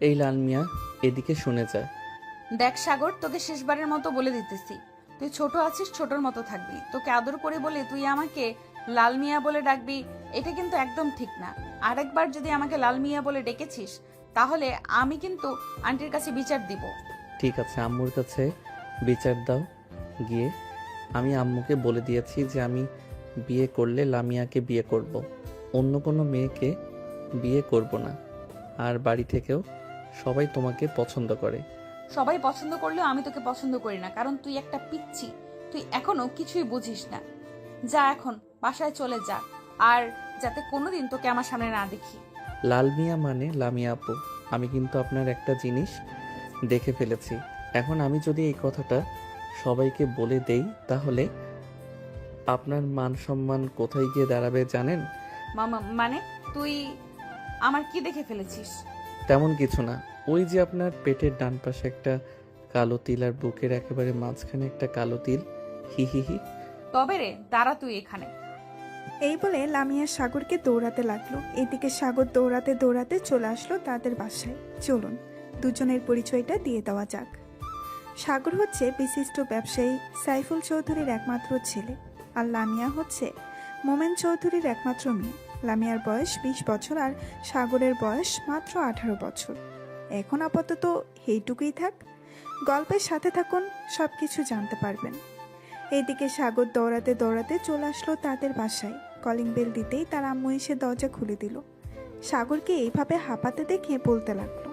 এই লাল মিয়া, এদিকে শুনে যা। দেখ সাগর, তোকে শেষবারের মতো বলে দিতেছি, তুই ছোট আছিস, ছোটর মতো থাকবি। তোকে আদর করে বলে তুই আমাকে লাল মিয়া বলে ডাকবি, এটা কিন্তু একদম ঠিক না। আরেকবার যদি আমাকে লাল মিয়া বলে ডেকেছিস, তাহলে আমি কিন্তু আন্টির কাছে বিচার দিব। ঠিক আছে, আম্মুর কাছে বিচার দাও গিয়ে। আমি আম্মুকে বলে দিয়েছি যে আমি বিয়ে করলে লামিয়াকে বিয়ে করব, অন্য কোনো মেয়েকে বিয়ে করব না। আর বাড়ি থেকেও সবাই তোমাকে পছন্দ করে। সবাই পছন্দ করলেও আমি তোকে পছন্দ করি না, কারণ তুই একটা পিচ্ছি। তুই এখনো কিছুই বুঝিস না। যা এখন বাসায় চলে যা, আর যাতে কোনোদিন তোকে আমার সামনে না দেখি। লাল মিয়া মানে লামিয়া আপু। আমি কিন্তু আপনার একটা জিনিস দেখে ফেলেছি। এখন আমি যদি এই কথাটা সবাইকে বলে দেই, তাহলে আপনার মান সম্মান কোথায় গিয়ে দাঁড়াবে জানেন? মামা মানে তুই আমার কি দেখে ফেলেছিস? তেমন কিছু না। ওই যে আপনার পেটের ডান পাশে একটা কালো তিল আর বুকের একেবারে মাঝখানে একটা কালো তিল। হি হি হি। তবে রে, দাঁড়া তুই এখানে। এই বলে লামিয়া সাগরকে দৌড়াতে লাগলো। এদিকে সাগর দৌড়াতে দৌড়াতে চলে আসলো তাদের বাসায়। চলুন দুজনের পরিচয়টা দিয়ে দেওয়া যাক। সাগর হচ্ছে বিশিষ্ট ব্যবসায়ী সাইফুল চৌধুরীর একমাত্র ছেলে, আর লামিয়া হচ্ছে মোমেন চৌধুরীর একমাত্র মেয়ে। লামিয়ার বয়স 20 বছর আর সাগরের বয়স মাত্র 18 বছর। এখন আপাতত এইটুকুই থাক, গল্পের সাথে থাকুন, সব কিছু জানতে পারবেন। এইদিকে সাগর দৌড়াতে দৌড়াতে চলে আসলো তাদের বাসায়। কলিং বেল দিতেই তার আম্মু এসে দরজা খুলে দিল। সাগরকে এইভাবে হাঁপাতে দেখে বলতে লাগলো,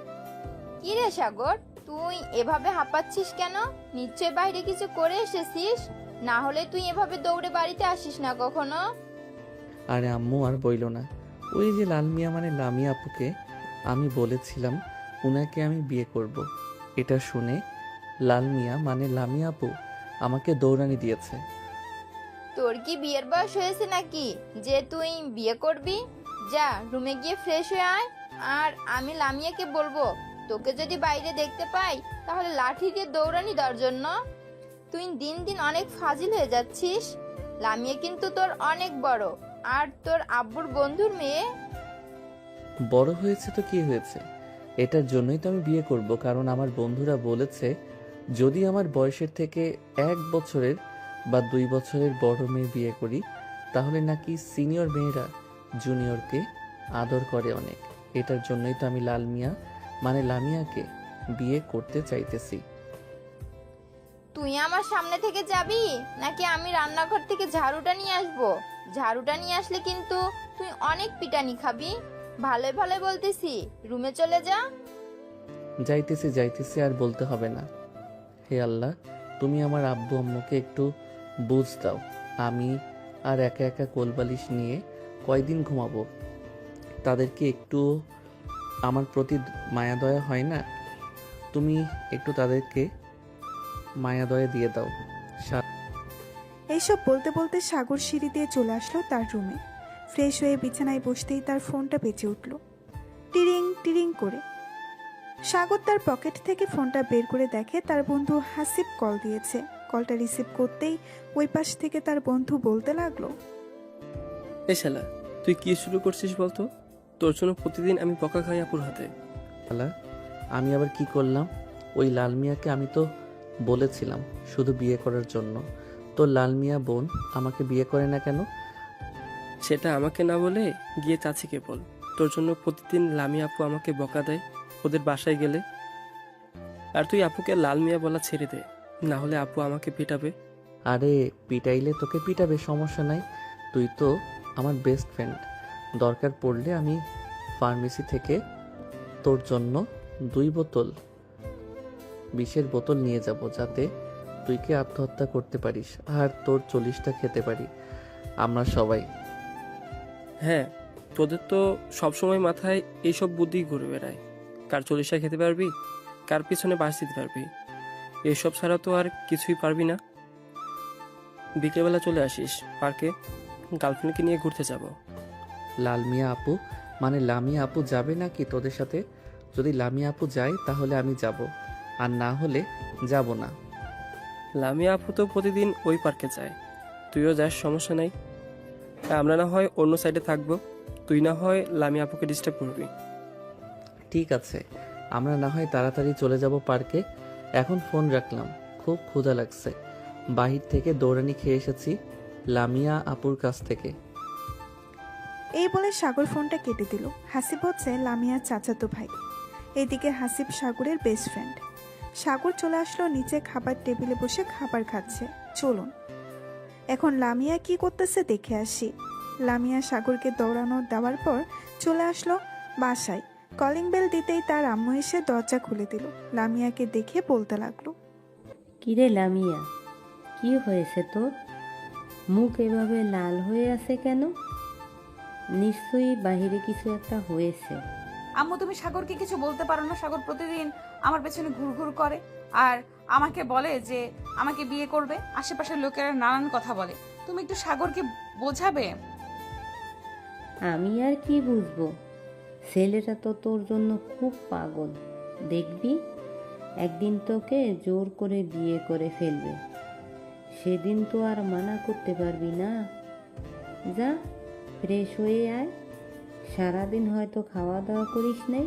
কি রে সাগর, তুই এভাবে হাঁপাচ্ছিস কেন? নিশ্চয় বাইরে কিছু করে এসেছিস, না হলে তুই এভাবে দৌড়ে বাড়িতে আসিস না কখনো। আরে আম্মু আর বইল না। ওই যে লাল মিয়া মানে লামিয়া আপুকে আমি বলেছিলাম উনাকে আমি বিয়ে করব। এটা শুনে লাল মিয়া মানে লামিয়া আপু আমাকে দৌড়ানি দিয়েছে। তোর কি বিয়ের বয়স হয়েছে নাকি যে তুই বিয়ে করবি? যা রুমে গিয়ে ফ্রেশ হয়ে আয়, আর আমি লামিয়াকে বলবো তোকে যদি বাইরে দেখতে পাই তাহলে লাঠি দিয়ে দৌড়ানি দেওয়ার জন্য। তুই দিন দিন অনেক ফাজিল হয়ে যাচ্ছিস। লামিয়া কিন্তু তোর অনেক বড়, আর তোর আব্বুর বন্ধুর মেয়ে। বড় হয়েছে তো কি হয়েছে, এটার জন্যই তো আমি বিয়ে করব। কারণ আমার বন্ধুরা বলেছে যদি আমার বয়সের থেকে 1 বছরের বা 2 বছরের বড় মেয়ে বিয়ে করি, তাহলে নাকি সিনিয়র মেয়েরা জুনিয়রকে আদর করে অনেক। এটার জন্যই তো আমি লাল মিয়া মানে লামিয়াকে বিয়ে করতে চাইতেছি। তুই আমার সামনে থেকে যাবি নাকি আমি রান্নাঘর থেকে ঝাড়ুটা নিয়ে আসবো? ঝাড়ুটা নিয়ে আসলে কিন্তু তুই অনেক পিটানি খাবি। ভালোই ভালোই বলতেছি, রুমে চলে যা। যাইতেছি যাইতেছি, আর বলতে হবে না। হে আল্লাহ, তুমি আমার আব্বু আম্মুকে একটু বুঝ দাও। আমি আর একা একা কোলবালিশ নিয়ে কয়দিন ঘুমাবো? তাদেরকে একটু আমার প্রতি মায়া দয়া হয় না? তুমি একটু তাদেরকে মায়া দয়া দিয়ে দাও। এইসব বলতে বলতে সাগর সিঁড়ি দিয়ে চলে আসলো তার রুমে। ফ্রেশ হয়ে বিছানায় বসতেই তার ফোনটা বেজে উঠল, টিরিং টিরিং করে। সাগর তার পকেট থেকে ফোনটা বের করে দেখে তার বন্ধু হাসিব কল দিয়েছে। কলটা রিসিভ করতেই ওই পাশ থেকে তার বন্ধু বলতে লাগলো, এ শালা, তুই কি শুরু করছিস বলতো? তোর জন্য প্রতিদিন আমি বকা খাই আপুর হাতে। আল্লাহ, আমি আবার কি করলাম? ওই লাল মিয়াকে আমি তো বলেছিলাম শুধু বিয়ে করার জন্য। তো লাল মিয়া বোন আমাকে বিয়ে করে না কেন? সেটা আমাকে না বলে গিয়ে চাচিকে বল। তোর জন্য প্রতিদিন লামি আপু আমাকে বকা দেয় ওদের বাসায় গেলে। আর তুই আপুকে লাল মিয়া বলা ছেড়ে দে, না হলে আপু আমাকে পিটাবে। আরে পিটাইলে তোকে পিটাবে, সমস্যা নাই। তুই তো আমার বেস্ট ফ্রেন্ড। দরকার পড়লে আমি ফার্মেসি থেকে তোর জন্য 2 বোতল বিষের বোতল নিয়ে যাব, যাতে তুই কি আত্মহত্যা করতে পারিস আর তোর 40টা খেতে পারি আমরা সবাই। হ্যাঁ, তোদের তো সবসময় মাথায় এইসব বুদ্ধি ঘুরে বেড়ায়। কার 40টা খেতে পারবি, কার পিছনে বাস দিতে পারবি, এসব ছাড়া তো আর কিছুই পারবি না। বিকেলবেলা চলে আসিস পার্কে, গার্লফ্রেন্ডকে নিয়ে ঘুরতে যাব। লাল মিয়া আপু মানে লামিয়া আপু যাবে নাকি তোদের সাথে? যদি লামিয়া আপু যায় তাহলে আমি যাব, আর না হলে যাব না। লামিয়া আপু তো প্রতিদিন ওই পার্কে যায়, তুইও যাস, সমস্যা নাই। আমরা না হয় অন্য সাইডে থাকবো, তুই না হয় লামিয়া আপুকে ডিস্টার্ব করবি। ঠিক আছে, আমরা না হয় তাড়াতাড়ি চলে যাব পার্কে। এখন ফোন রাখলাম, খুব ক্ষুধা লাগছে। বাহির থেকে দৌড়ানি খেয়ে এসেছি লামিয়া আপুর কাছ থেকে। এই বলে সাগর ফোনটা কেটে দিল। হাসিব হচ্ছে লামিয়ার চাচাতো ভাই। এদিকে হাসিব সাগরের বেস্ট ফ্রেন্ড। সাগর চলে আসলো নিচে, খাবার টেবিলে বসে খাবার খাচ্ছে। চলুন এখন লামিয়া কি করতেছে দেখে আসি। লামিয়া সাগরকে দৌড়ানো দেওয়ার পর চলে আসলো বাসায়। কলিং বেল দিতেই তার আম্মু এসে দরজা খুলে দিল। লামিয়াকে দেখে বলতে লাগলো, কিরে লামিয়া, কি হয়েছে তোর? মুখ এভাবে লাল হয়ে আছে কেন? নিশ্চয়ই বাহিরে কিছু একটা হয়েছে। আম্মু তুমি সাগরকে কিছু বলতে পারো না? সাগর প্রতিদিন আমার পেছনে ঘুরঘুর করে আর আমাকে বলে যে আমাকে বিয়ে করবে। আশেপাশের লোকেরা নানান কথা বলে, তুমি একটু সাগরকে বোঝাবে? আমি আর কি বুঝবো, ছেলেটা তো তোর জন্য খুব পাগল। দেখবি একদিন তোকে জোর করে বিয়ে করে ফেলবে, সেদিন তো আর মানা করতে পারবি না। যা ফ্রেশ হয়ে আয়, সারাদিন হয়তো খাওয়া দাওয়া করিস নাই।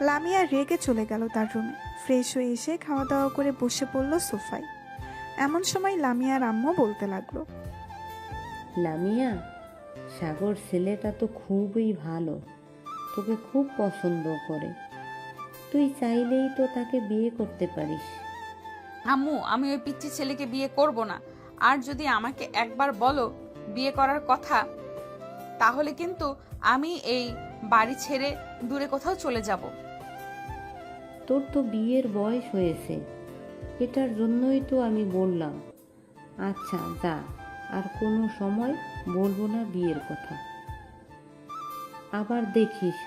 লামিয়া রেগে চলে গেল তার রুমে। ফ্রেশ হয়ে এসে খাওয়া দাওয়া করে বসে পড়ল সোফায়। এমন সময় লামিয়ার আম্মু বলতে লাগলো, লামিয়া, সাগর ছেলেটা তো খুবই ভালো, তোকে খুব পছন্দ করে। তুই চাইলেই তো তাকে বিয়ে করতে পারিস। আম্মু আমি ওই পিচ্চি ছেলেকে বিয়ে করব না। আর যদি আমাকে একবার বলো বিয়ে করার কথা, তাহলে কিন্তু আমি এই বাড়ি ছেড়ে দূরে কোথাও চলে যাব। তোর তো বিয়ের বয়স হয়েছে, এটার জন্যই তো আমি বললাম। আচ্ছা যা, আর কোনো সময় বলবো না বিয়ের কথা। আবার দেখিস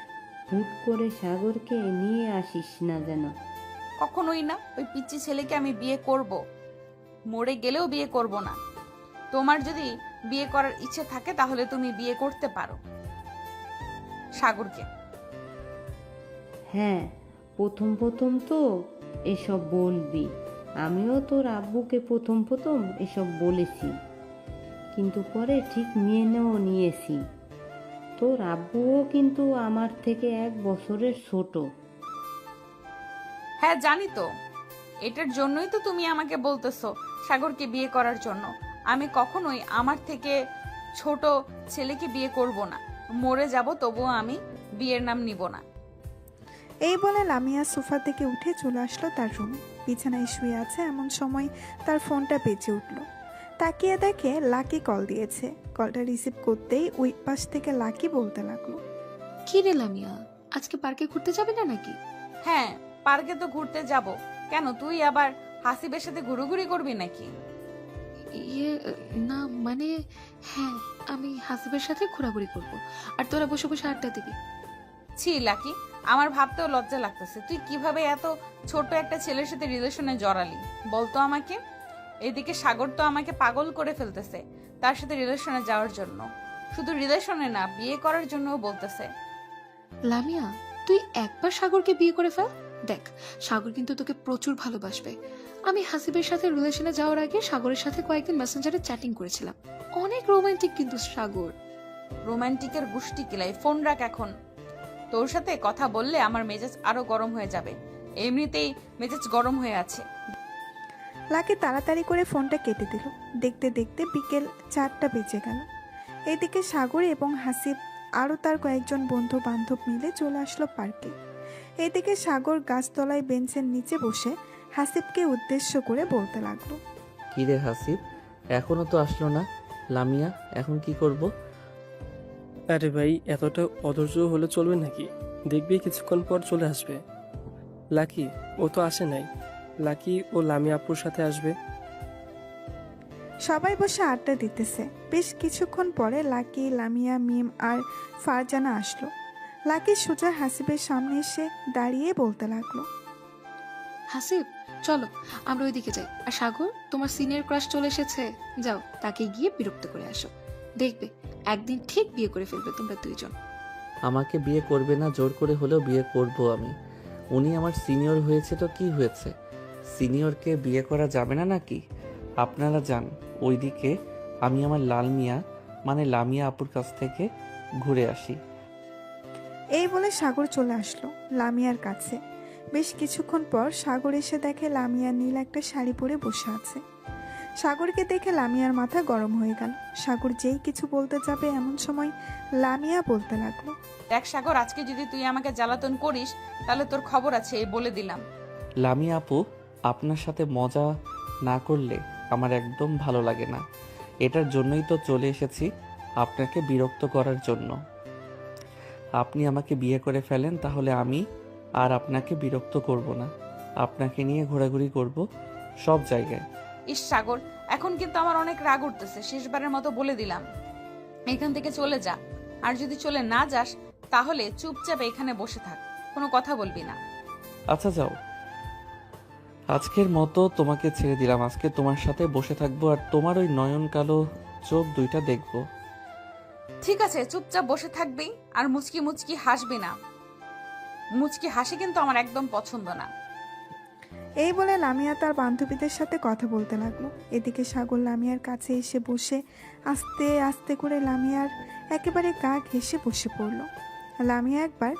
হুট করে সাগরকে নিয়ে আসিস না যেন। কখনোই না, ওই পিচ্চি ছেলেকে আমি বিয়ে করব, মরে গেলেও বিয়ে করব না। তোমার যদি বিয়ে করার ইচ্ছে থাকে তাহলে তুমি বিয়ে করতে পারো সাগরকে। হ্যাঁ, প্রথম প্রথম তো এসব বলবি, আমিও তোর আব্বুকে প্রথম প্রথম এসব বলেছি, কিন্তু পরে ঠিক মেনেও নিয়েছি। তোর আব্বুও কিন্তু আমার থেকে 1 বছরের ছোট। হ্যাঁ জানি তো, এটার জন্যই তো তুমি আমাকে বলতেছো সাগরকে বিয়ে করার জন্য। আমি কখনোই আমার থেকে ছোট ছেলেকে বিয়ে করব না। মরে যাব তবুও আমি বিয়ের নাম নিব না। এই বলে লামিয়া সোফা থেকে উঠে চলে আসলো তার রুমে। বিছানায় শুয়ে আছে, এমন সময় তার ফোনটা বেজে উঠল। তাকিয়ে দেখে লাকি কল দিয়েছে। কলটা রিসিভ করতেই ওই পাশ থেকে লাকি বলতে লাগলো, কি রে লামিয়া, আজকে পার্কে ঘুরতে যাবে না নাকি? হ্যাঁ পার্কে তো ঘুরতে যাব। কেন তুই আবার হাসিবের সাথে ঘুরোঘুরি করবি নাকি? ইয়ে না মানে, হ্যাঁ আমি হাসিবের সাথে ঘোরাঘুরি করব, আর তোরা বসে বসে আড্ডা দিবি। ছি লাকি, আমার ভাবতেও লজ্জা লাগতেছে। তুই কিভাবে এত ছোট একটা ছেলের সাথে রিলেশনে জড়ালি বলতো আমাকে? এদিকে সাগর তো আমাকে পাগল করে ফেলতেছে তার সাথে রিলেশনে যাওয়ার জন্য। শুধু রিলেশনে না, বিয়ে করার জন্যও বলতেছে। লামিয়া, তুই একবার সাগরকে বিয়ে করে ফেল, দেখ সাগর কিন্তু তোকে প্রচুর ভালোবাসবে। আমি হাসিবের সাথে রিলেশনে যাওয়ার আগে সাগরের সাথে কয়েকদিন মেসেঞ্জারে চ্যাটিং করেছিলাম, অনেক রোমান্টিক কিন্তু সাগর। রোমান্টিকের গুষ্টি কিলাই, ফোন রাখ এখন। তোর সাথে কথা বললে আমার মেজাজ আরো গরম হয়ে যাবে, এমনিতেই মেজাজ গরম হয়ে আছে। লাকি তাড়াতাড়ি করে ফোনটা কেটে দিল। দেখতে দেখতে বিকেল 4টা বেজে গেল। এদিকে সাগর এবং হাসিব আরও তার কয়েকজন বন্ধু বান্ধব মিলে চলে আসলো পার্কে। এদিকে সাগর গাছতলায় বেঞ্চের নিচে বসে হাসিবকে উদ্দেশ্য করে বলতে লাগলো, কি রে হাসিব, এখনো তো আসলো না? লামিয়া এখন কি করব? আরে ভাই, এতটা অধৈর্য হলে চলবে নাকি? দেখবি কিছুক্ষণ পর চলে আসবে। লাকি ও তো আসে নাই, লাকি ও লামিয়া আপুর সাথে আসবে। সবাই বসে আড্ডা দিতেছে। বেশ কিছুক্ষণ পরে লাকি, লামিয়া, মিম আর ফারজানা আসলো। লাকি সোজা হাসিবের সামনে এসে দাঁড়িয়ে বলতে লাগলো, হাসিব চলো আমরা ওইদিকে যাই। আর সাগর, তোমার সিনিয়র ক্রাশ চলে এসেছে, যাও তাকে গিয়ে বিরক্ত করে আসো। দেখবে একদিন ঠিক বিয়ে করে ফেলবে তোমরা দুইজন। আমাকে বিয়ে করবে না, জোর করে হলেও বিয়ে করব আমি। উনি আমার সিনিয়র হয়েছে তো কি হয়েছে? সিনিয়রকে বিয়ে করা যাবে না নাকি? আপনারা যান ওইদিকে, আমি আমার লাল মিয়া মানে লামিয়া আপুর কাছ থেকে ঘুরে আসি। এই বলে সাগর চলে আসলো লামিয়ার কাছে। বেশ কিছুক্ষণ পর সাগর এসে দেখে লামিয়া নীল একটা শাড়ি পরে বসে আছে। সাগরকে দেখে লামিয়ার মাথা গরম হয়ে গেল। সাগর যেই কিছু বলতে যাবে এমন সময় লামিয়া বলতে লাগলো, দেখ সাগর, আজকে যদি তুই আমাকে জ্বালাতন করিস তাহলে তোর খবর আছে, এই বলে দিলাম। লামিয়া আপু, আপনার সাথে মজা না করলে আমার একদম ভালো লাগে না। এটার জন্যই তো চলে এসেছি, আপনাকে বিরক্ত করার জন্য। আপনি আমাকে বিয়ে করে ফেলেন, তাহলে আমি আর আপনাকে বিরক্ত করব না। আপনাকে নিয়ে ঘোরাঘুরি করব সব জায়গায়। ইস সাগর, এখন কিন্তু আমার অনেক রাগ উঠতেছে। শেষবারের মতো বলে দিলাম, এখান থেকে চলে যা। আর যদি চলে না যাস তাহলে চুপচাপ এখানে বসে থাক, কোনো কথা বলবি না। আচ্ছা যাও, আজকের মতো তোমাকে ছেড়ে দিলাম। আজকে তোমার সাথে বসে থাকবো আর তোমার ওই নয়ন কালো চোখ দুইটা দেখবো। ঠিক আছে, চুপচাপ বসে থাকবি আর মুচকি মুচকি হাসবি না। মুচকি হাসি কিন্তু আমার একদম পছন্দ না। এই বলে লামিয়া তার বান্ধবীদের সাথে কথা বলতে লাগলো। এদিকে সাগর লামিয়ার কাছে এসে বসে আস্তে আস্তে করে লামিয়ার একেবারে গা ঘেঁষে বসে পড়ল। লামিয়া একবার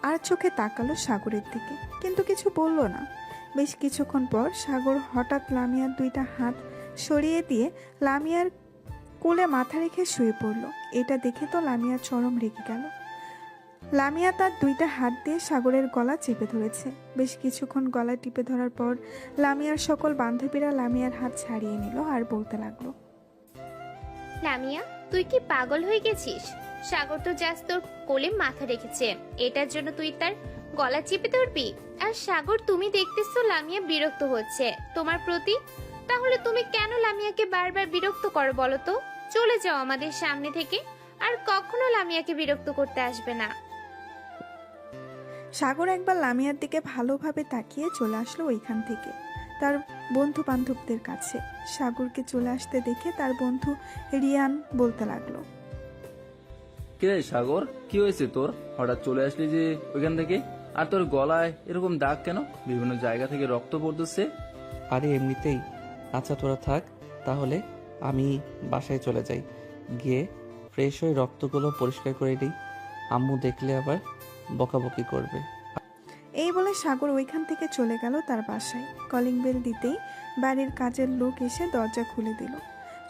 আর চোখে তাকালো সাগরের দিকে, কিন্তু কিছু বলল না। বেশ কিছুক্ষণ পর সাগর হঠাৎ লামিয়ার দুইটা হাত সরিয়ে দিয়ে লামিয়ার কোলে মাথা রেখে শুয়ে পড়ল। এটা দেখে তো লামিয়া চরম রেগে গেল। লামিয়া তার দুইটা হাত দিয়ে সাগরের গলা চেপে ধরেছে। বেশ কিছুক্ষণ গলা টিপে ধরার পর লামিয়ার সকল বান্ধবীরা লামিয়ার হাত ছাড়িয়ে নিল আর বলতে লাগলো, লামিয়া, তুই কি পাগল হয়ে গেছিস? সাগর তো জাস্ট তোর কোলে মাথা রেখেছে, এটার জন্য তুই তার গলা চেপে ধরবি? আর সাগর, তুমি দেখতেছো লামিয়া বিরক্ত হচ্ছে তোমার প্রতি, তাহলে তুমি কেন লামিয়াকে বারবার বিরক্ত করো বলো তো? চলে যাও আমাদের সামনে থেকে, আর কখনো লামিয়াকে বিরক্ত করতে আসবে না। সাগর একবার লামিয়ার দিকে ভালোভাবে তাকিয়ে চলে আসলো ওইখান থেকে তার বন্ধু বান্ধবদের কাছে। সাগরকে চলে আসতে দেখে তার বন্ধু রিয়ান বলতে লাগলো, কিরে সাগর, কি হয়েছে তোর? হঠাৎ চলে আসলি যে ওইখান থেকে? আর তোর গলায় এরকম দাগ কেন? বিভিন্ন জায়গা থেকে রক্ত পড়তেছে। আরে এমনিতেই। আচ্ছা তোরা থাক, তাহলে আমি বাসায় চলে যাই, গিয়ে ফ্রেশ হয়ে রক্তগুলো পরিষ্কার করে দিই। আম্মু দেখলে আবার বকাবকি করবে। এই বলে সাগর ওইখান থেকে চলে গেল তার বাসায়। কলিং বেল দিতেই বাড়ির কাজের লোক এসে দরজা খুলে দিল।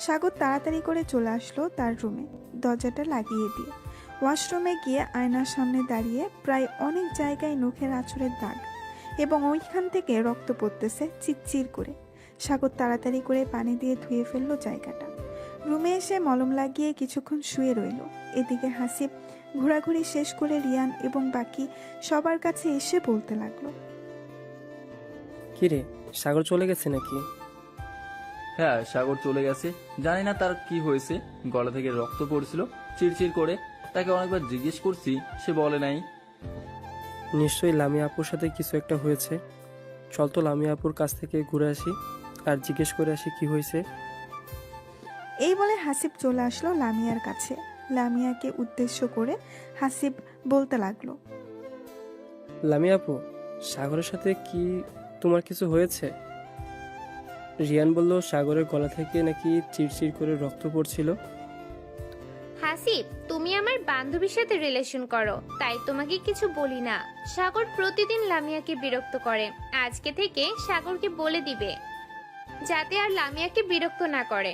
সাগর তাড়াতাড়ি করে চলে আসলো তার রুমে, দরজাটা লাগিয়ে দিয়ে ওয়াশরুমে গিয়ে আয়নার সামনে দাঁড়িয়ে প্রায় অনেক জায়গায় নখের আঁচড়ের দাগ এবং ওইখান থেকে রক্ত পড়তেছে চিরচির করে। সাগর তাড়াতাড়ি করে পানি দিয়ে ধুয়ে ফেললো জায়গাটা। রুমে এসে মলম লাগিয়ে কিছুক্ষণ শুয়ে রইল। এদিকে হাসিব ঘোরাঘুরি শেষ করে রিয়ান এবং বাকি সবার কাছে এসে বলতে লাগলো, কিরে, সাগর চলে গেছে নাকি? হ্যাঁ, সাগর চলে গেছে। জানি না তার কি হয়েছে, গলা থেকে রক্ত পড়ছিল চিরচির করে। তাকে অনেকবার জিজ্ঞেস করছি, সে বলে নাই। নিশ্চয়ই লামিয়া আপুর সাথে কিছু একটা হয়েছে। চল তো লামিয়া আপুর কাছ থেকে ঘুরে আসি আর জিজ্ঞেস করে আসি কি হয়েছে। এই বলে হাসিব চলে আসলো লামিয়ার কাছে। লামিয়াকে উদ্দেশ্য করে হাসিব বলতে লাগলো, লামিয়া আপু, সাগরের সাথে কি তোমার কিছু হয়েছে? রিয়ান বলল সাগরের গলা থেকে নাকি চিরচির করে রক্ত পড়ছিল। হাসিব, তুমি আমার বান্ধবীর সাথে রিলেশন করো, তাই তোমাকে কিছু বলি না। সাগর প্রতিদিন লামিয়াকে বিরক্ত করে, আজকে থেকে সাগরকে বলে দিবে যাতে আর লামিয়াকে বিরক্ত না করে।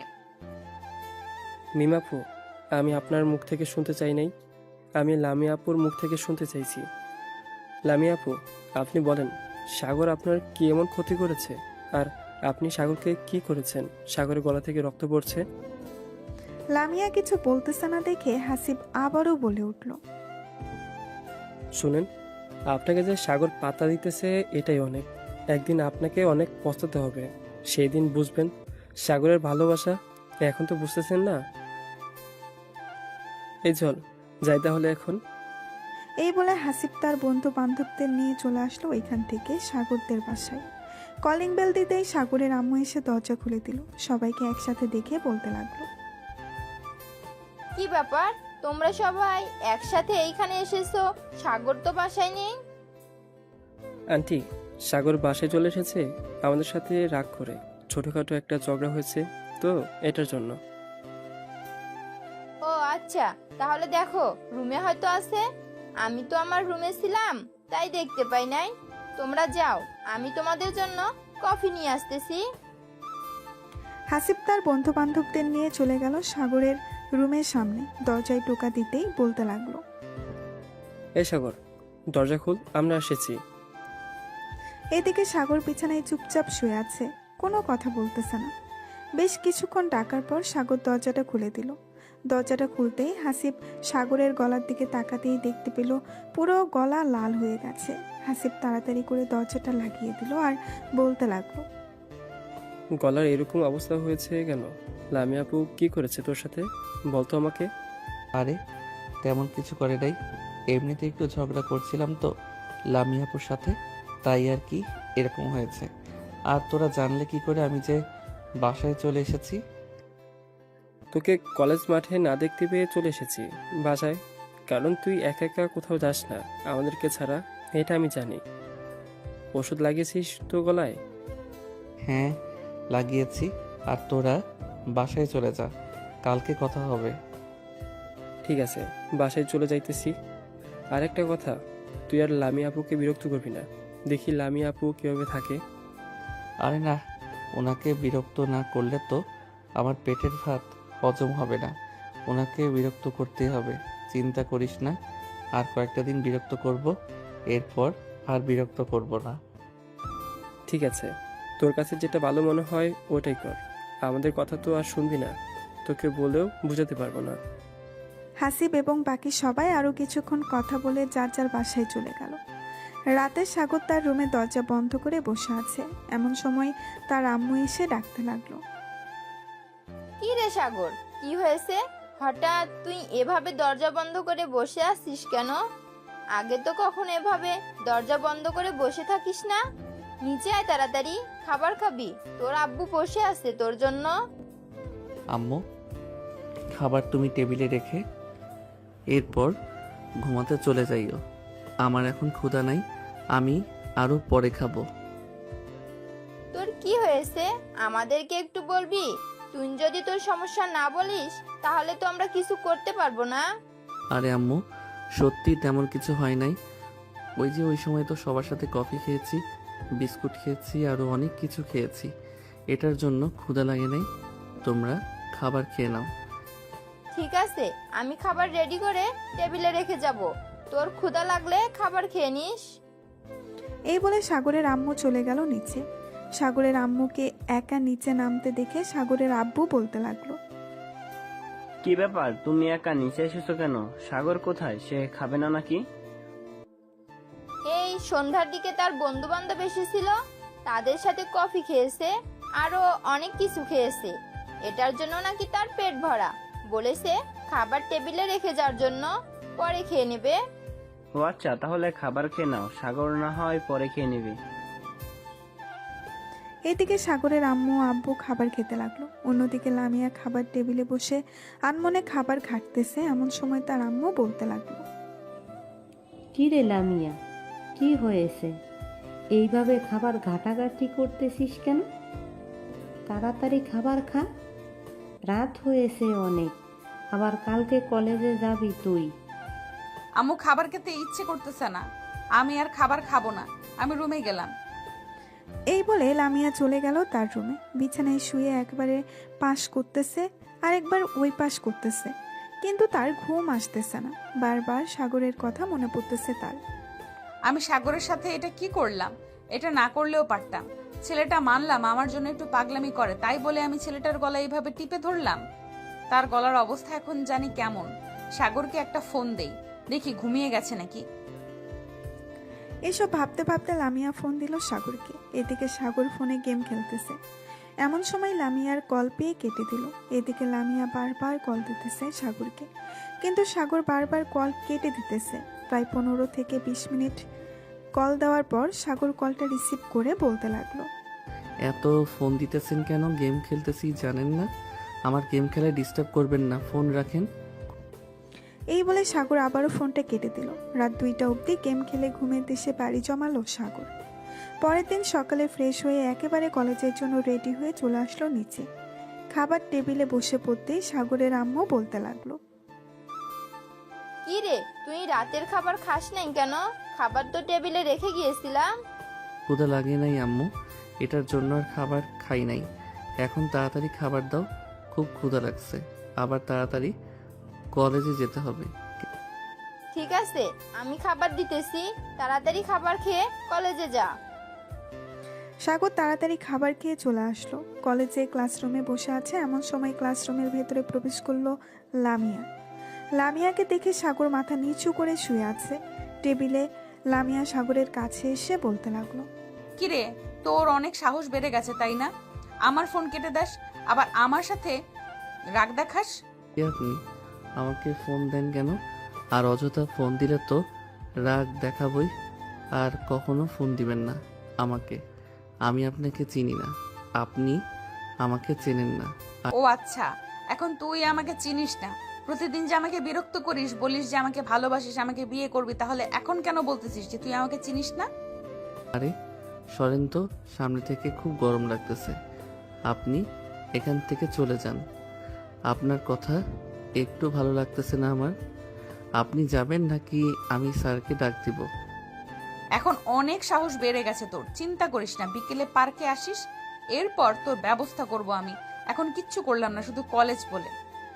মিমাপু, আমি আপনার মুখ থেকে শুনতে চাই নাই, আমি লামিয়া আপুর মুখ থেকে শুনতে চাইছি। লামিয়া আপু, আপনি বলেন, সাগর আপনার কি এমন ক্ষতি করেছে? আর আপনি সাগরকে কি করেছেন? সাগরের গলা থেকে রক্ত পড়ছে। লামিয়া কিছু বলতেছে না দেখে হাসিব আবারও বলে উঠল, শুনেন, আপনাকে যে সাগর পাতা দিতেছে এটাই অনেক। একদিন আপনাকে অনেক পস্তাতে হবে, সেই দিন বুঝবেন সাগরের ভালোবাসা। এখন তো বুঝতেছেন না। এই চল যাই তাহলে এখন। এই বলে হাসিব তার বন্ধু বান্ধবদের নিয়ে চলে আসলো ওইখান থেকে সাগরদের বাসায়। কলিং বেল দিতেই সাগরের আম্মু এসে দরজা খুলে দিল। সবাইকে একসাথে দেখে বলতে লাগলো, কি ব্যাপার, তোমরা সবাই একসাথে এইখানে এসেছো? সাগর তো বাসায় নেই। আন্টি, সাগর বাসায় চলে এসেছে আমাদের সাথে রাগ করে। ছোটখাটো একটা ঝগড়া হয়েছে তো, এটার জন্য। ও আচ্ছা, তাহলে দেখো রুমে হয়তো আছে। আমি তো আমার রুমে ছিলাম, তাই দেখতে পাই নাই। তোমরা যাও, আমি তোমাদের জন্য কফি নিয়ে আসতেছি। হাসিব তার বন্ধু বান্ধবদের নিয়ে চলে গেল সাগরের রুমের সামনে। দরজায় টোকা দিতেই বলতে লাগলো, এই সাগর, দরজা খুল, আমরা এসেছি। এদিকে সাগর বিছানায় চুপচাপ শুয়ে আছে, কোনো কথা বলতেছে না। বেশ কিছুক্ষণ ডাকার পর সাগর দরজাটা খুলে দিল। দরজাটা খুলতেই হাসিব সাগরের গলার দিকে তাকাতেই দেখতে পেল পুরো গলা লাল হয়ে গেছে। হাসিব তাড়াতাড়ি করে দরজাটা লাগিয়ে দিল আর বলতে লাগলো, গলার এরকম অবস্থা হয়েছে কেন? লামিয়া আপু কি করেছে তোর সাথে, বলতো আমাকে। আরে তেমন কিছু করে নাই, এমনিতে একটু ঝগড়া করছিলাম তো লামিয়াপুর সাথে, তাই আর কি এরকম হয়েছে। আর তোরা জানলে কি করে আমি যে বাসায় চলে এসেছি? তোকে কলেজ মাঠে না দেখতে পেয়ে চলে এসেছি বাসায়, কারণ তুই একা একা কোথাও যাস না আমাদেরকে ছাড়া, এটা আমি জানি। ওষুধ লাগিয়েছিস তো গলায়? হ্যাঁ লাগিয়েছি। আর তোরা বাসায় চলে যা, কালকে কথা হবে। ঠিক আছে, বাসায় চলে যাইতেছি। আর একটা কথা, তুই আর লামিয়া আপুকে বিরক্ত করবি না। দেখি লামিয়া আপু কিভাবে থাকে। আরে না, ওনাকে বিরক্ত না করলে তো আমার পেটের ভাত হজম হবে না। ওনাকে বিরক্ত করতেই হবে, চিন্তা করিস না। আর কয়েকটা দিন বিরক্ত করব, এরপর আর বিরক্ত করব না। ঠিক আছে, তোর কাছে যেটা ভালো মনে হয় ওটাই কর। আমাদের কথা তো আর শুনবি না, তোকে বলেও বুঝাতে পারবো না। হাসিব এবং বাকি সবাই আরো কিছুক্ষণ কথা বলে যার যার বাসায় চলে গেল। রাতে সাগর তার রুমে দরজা বন্ধ করে বসে আছে। এমন সময় তার আম্মু এসে ডাকতে লাগলো, কি রে সাগর, কি হয়েছে? হঠাৎ তুই এভাবে দরজা বন্ধ করে বসে আছিস কেন? আগে তো কখনো এভাবে দরজা বন্ধ করে বসে থাকিস না। নিচে আয় তাড়াতাড়ি, খাবার খাবি, তোর আব্বু বসে আছে তোর জন্য। আম্মু, খাবার তুমি টেবিলে রেখে এরপর ঘুমাতে চলে যাইও। আমার এখন ক্ষুধা নাই, আমি আরো পরে খাবো। তোর কি হয়েছে আমাদেরকে একটু বলবি? তুই যদি তোর সমস্যা না বলিস তাহলে তো আমরা কিছু করতে পারবো না। আরে আম্মু, সত্যি তেমন কিছু হয় নাই। ওই সময় তো সবার সাথে কফি খেয়েছি, বিস্কুট খেয়েছি, আরো অনেক কিছু খেয়েছি। এটার জন্য ক্ষুধা লাগে নাই। তোমরা খাবার খেয়ে নাও। ঠিক আছে, আমি খাবার রেডি করে টেবিলে রেখে যাব, তোর ক্ষুধা লাগলে খাবার খেয়ে নিস। এই বলে সাগরের আম্মু চলে গেল নিচে। সাগরের আম্মুকে একা নিচে নামতে দেখে সাগরের আব্বু বলতে লাগলো, কি ব্যাপার, তুমি একা নিচে এসেছো কেন? সাগর কোথায়, সে খাবে না নাকি? এই সন্ধ্যার দিকে তার বন্ধু বান্ধব এসেছিল, তাদের সাথে কফি খেয়েছে, আরো অনেক কিছু খেয়েছে। এটার জন্য নাকি তার পেট ভরা, বলেছে খাবার টেবিলে রেখে যাওয়ার জন্য, পরে খেয়ে নেবে। ও আচ্ছা, তাহলে খাবার খেয়ে নাও, সাগর না হয় পরে খেয়ে নেবে। এদিকে সাগরের আম্মু আব্বু খাবার খেতে লাগলো। অন্যদিকে লামিয়া খাবার টেবিলে বসে আনমনে খাবার ঘাটতেছে। এমন সময় তার আম্মু বলতে লাগলো, কি রে লামিয়া, কি হয়েছে? এইভাবে খাবার ঘাটাঘাটি করতেছিস কেন? তাড়াতাড়ি খাবার খা, রাত হয়েছে অনেক, আবার কালকে কলেজে যাবি তুই। আম্মু খাবার খেতে ইচ্ছে করতেছে না, আমি আর খাবার খাবো না, আমি রুমে গেলাম। এই বলে লামিয়া চলে গেল তার রুমে। বিছানায় শুয়ে একবারে পাশ করতেছে আর একবার ওই পাশ করতেছে, কিন্তু তার ঘুম আসতেছে না। বারবার সাগরের কথা মনে পড়তেছে তার। আমি সাগরের সাথে এটা কি করলাম? এটা না করলেও পারতাম। ছেলেটা মানলাম আমার জন্য একটু পাগলামি করে, তাই বলে আমি ছেলেটার গলা এইভাবে টিপে ধরলাম। তার গলার অবস্থা এখন জানি কেমন। সাগরকে একটা ফোন দেই, দেখি ঘুমিয়ে গেছে নাকি। এসব ভাবতে ভাবতে লামিয়া ফোন দিল সাগরকে। এদিকে সাগর ফোনে গেম খেলতেছে। এমন সময় লামিয়ার কল পেয়ে কেটে দিল। এদিকে লামিয়া বারবার কল দিতেছে সাগরকে, কিন্তু সাগর বারবার কল কেটে দিতেছে। প্রায় 15 থেকে 20 মিনিট কল দেওয়ার পর সাগর কলটা রিসিভ করে বলতে লাগলো, এত ফোন দিতেছেন কেন? গেম খেলতেছি জানেন না? আমার গেম খেলায় ডিস্টার্ব করবেন না, ফোন রাখেন। এই বলে সাগর আবারও ফোনটা কেটে দিল। রাত 2টা অবধি গেম খেলে ঘুমের দেশে বাড়ি জমালো সাগর। পরের দিন সকালে ফ্রেশ হয়ে একেবারে কলেজের জন্য রেডি হয়ে চলে আসলো নিচে। খাবার টেবিলে বসে পড়তেই সাগরের আম্মু বলতে লাগলো, কি রে, তুই রাতের খাবার খাস নাই কেন? খাবার তো টেবিলে রেখে গিয়েছিলাম। ক্ষুধা লাগে নাই আম্মু, এটার জন্য আর খাবার খাই নাই। এখন তাড়াতাড়ি খাবার দাও, খুব ক্ষুধা লাগছে, আবার তাড়াতাড়ি কলেজে যেতে হবে। ঠিক আছে, আমি খাবার দিতেছি, তাড়াতাড়ি খাবার খেয়ে কলেজে যা। সাগর তাড়াতাড়ি খাবার খেয়ে চলে আসলো। কলেজে ক্লাসরুমে বসে আছে এমন সময় ক্লাসরুমের ভেতরে প্রবেশ করলো লামিয়া। লামিয়াকে দেখে সাগর মাথা নিচু করে শুয়ে আছে টেবিলে। লামিয়া সাগরের কাছে এসে বলতে লাগলো, কিরে, তোর অনেক সাহস বেড়ে গেছে তাই না? আমার ফোন কেটে দাস, আবার আমার সাথে রাগ দেখাস। কে আপনি? আমাকে ফোন দেন কেন? আর অযথা ফোন দিলে তো রাগ দেখাবই। আর কখনো ফোন দিবেন না আমাকে। আমি আপনাকে চিনি না, আপনি আমাকে চেনেন না। ও আচ্ছা, এখন তুই আমাকে চিনিস না। প্রতিদিন যে আমাকে বিরক্ত করিস, বলিস যে আমাকে ভালোবাসিস, আমাকে বিয়ে করবি, তাহলে এখন কেন বলতেছিস যে তুই আমাকে চিনিস না? আরে সরেন তো, সামনে থেকে খুব গরম লাগতেছে। আপনি এখান থেকে চলে যান। আপনার কথা একটু ভালো লাগতেছে না আমার। আপনি যাবেন নাকি আমি স্যারকে ডাক দিব? এখন অনেক সাহস বেড়ে গেছে তোর, চিন্তা করিস না। বিকেলে পার্কে আসিস, এরপর তোর ব্যবস্থা করব আমি। এখন কিচ্ছু করলাম না, শুধু কলেজ বলে।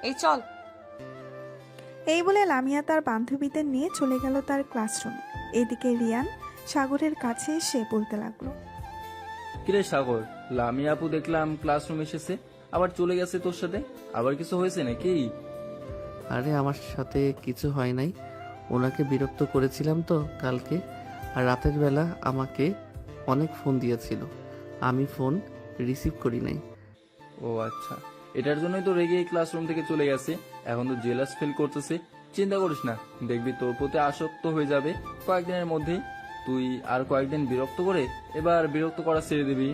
এই চল। এই বলে লামিয়া তার বান্ধবীদের নিয়ে চলে গেল তার ক্লাসরুমে। এদিকে রিয়ান সাগরের কাছে এসে বলতে লাগলো, কিরে সাগর, লামিয়া আপু দেখলাম ক্লাসরুম এসেছে, আবার চলে গেছে তোর সাথে। আবার কিছু হয়েছে নাকি? আরে আমার সাথে কিছু হয় নাই, ওনাকে বিরক্ত করেছিলাম তো কালকে। আর রাতের বেলা আমাকে অনেক ফোন দিয়েছিল, আমি ফোন রিসিভ করি নাই। ও আচ্ছা, এটার জন্যই তো রেগে ক্লাসরুম থেকে চলে গেছে। এখন তো জেলাস ফিল করতেছে। চিন্তা করিস না, দেখবি তোর প্রতি আসক্ত হয়ে যাবে কয়েকদিনের মধ্যেই। তুই আর কয়েকদিন বিরক্ত করে এবার বিরক্ত করা ছেড়ে দিবি।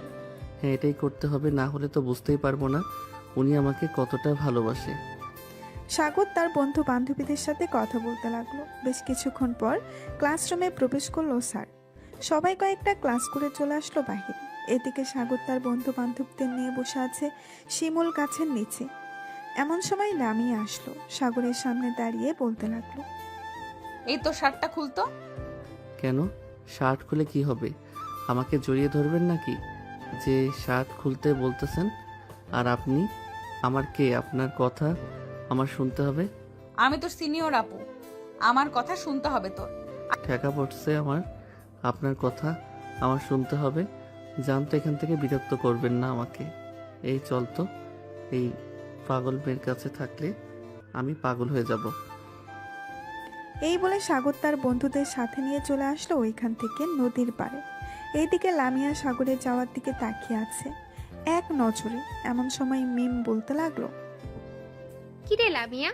হ্যাঁ, এটাই করতে হবে, না হলে তো বুঝতেই পারবো না উনি আমাকে কতটা ভালোবাসে। সাগর তার বন্ধু বান্ধবীদের সাথে কথা বলতে লাগলো। বেশ কিছুক্ষণ পর ক্লাসরুমে প্রবেশ করলো স্যার। সবাই কয়েকটা ক্লাস করে চলে আসলো বাহিরে। এদিকে সাগর তার বন্ধু বান্ধবদের নিয়ে বসে আছে শিমুল গাছের নিচে। এমন সময় লামিয়া আসলো, সাগরের সামনে দাঁড়িয়ে বলতে লাগলো, এই তো শার্টটা খুলতো। কেন? শার্ট খুলে কি হবে? আমাকে জড়িয়ে ধরবেন নাকি যে শার্ট খুলতে বলতেছেন? আর আপনি আমার কে? আপনার কথা আমার শুনতে হবে? আমি তোর সিনিয়র আপু, আমার কথা শুনতে হবে তোর। ঠেকা পড়ছে আমার, আপনার কথা আমার শুনতে হবে। জানতো এখান থেকে বিরক্ত করবেন না আমাকে। এই চল তো, এই পাগল মেয়ের কাছে থাকলে আমি পাগল হয়ে যাব। এই বলে সাগর তার বন্ধুদের সাথে নিয়ে চলে আসলো ওইখান থেকে নদীর পাড়ে। এইদিকে লামিয়া সাগরে যাওয়ার দিকে তাকিয়ে আছে এক নজরে। এমন সময় মিম বলতে লাগলো, কিরে লামিয়া,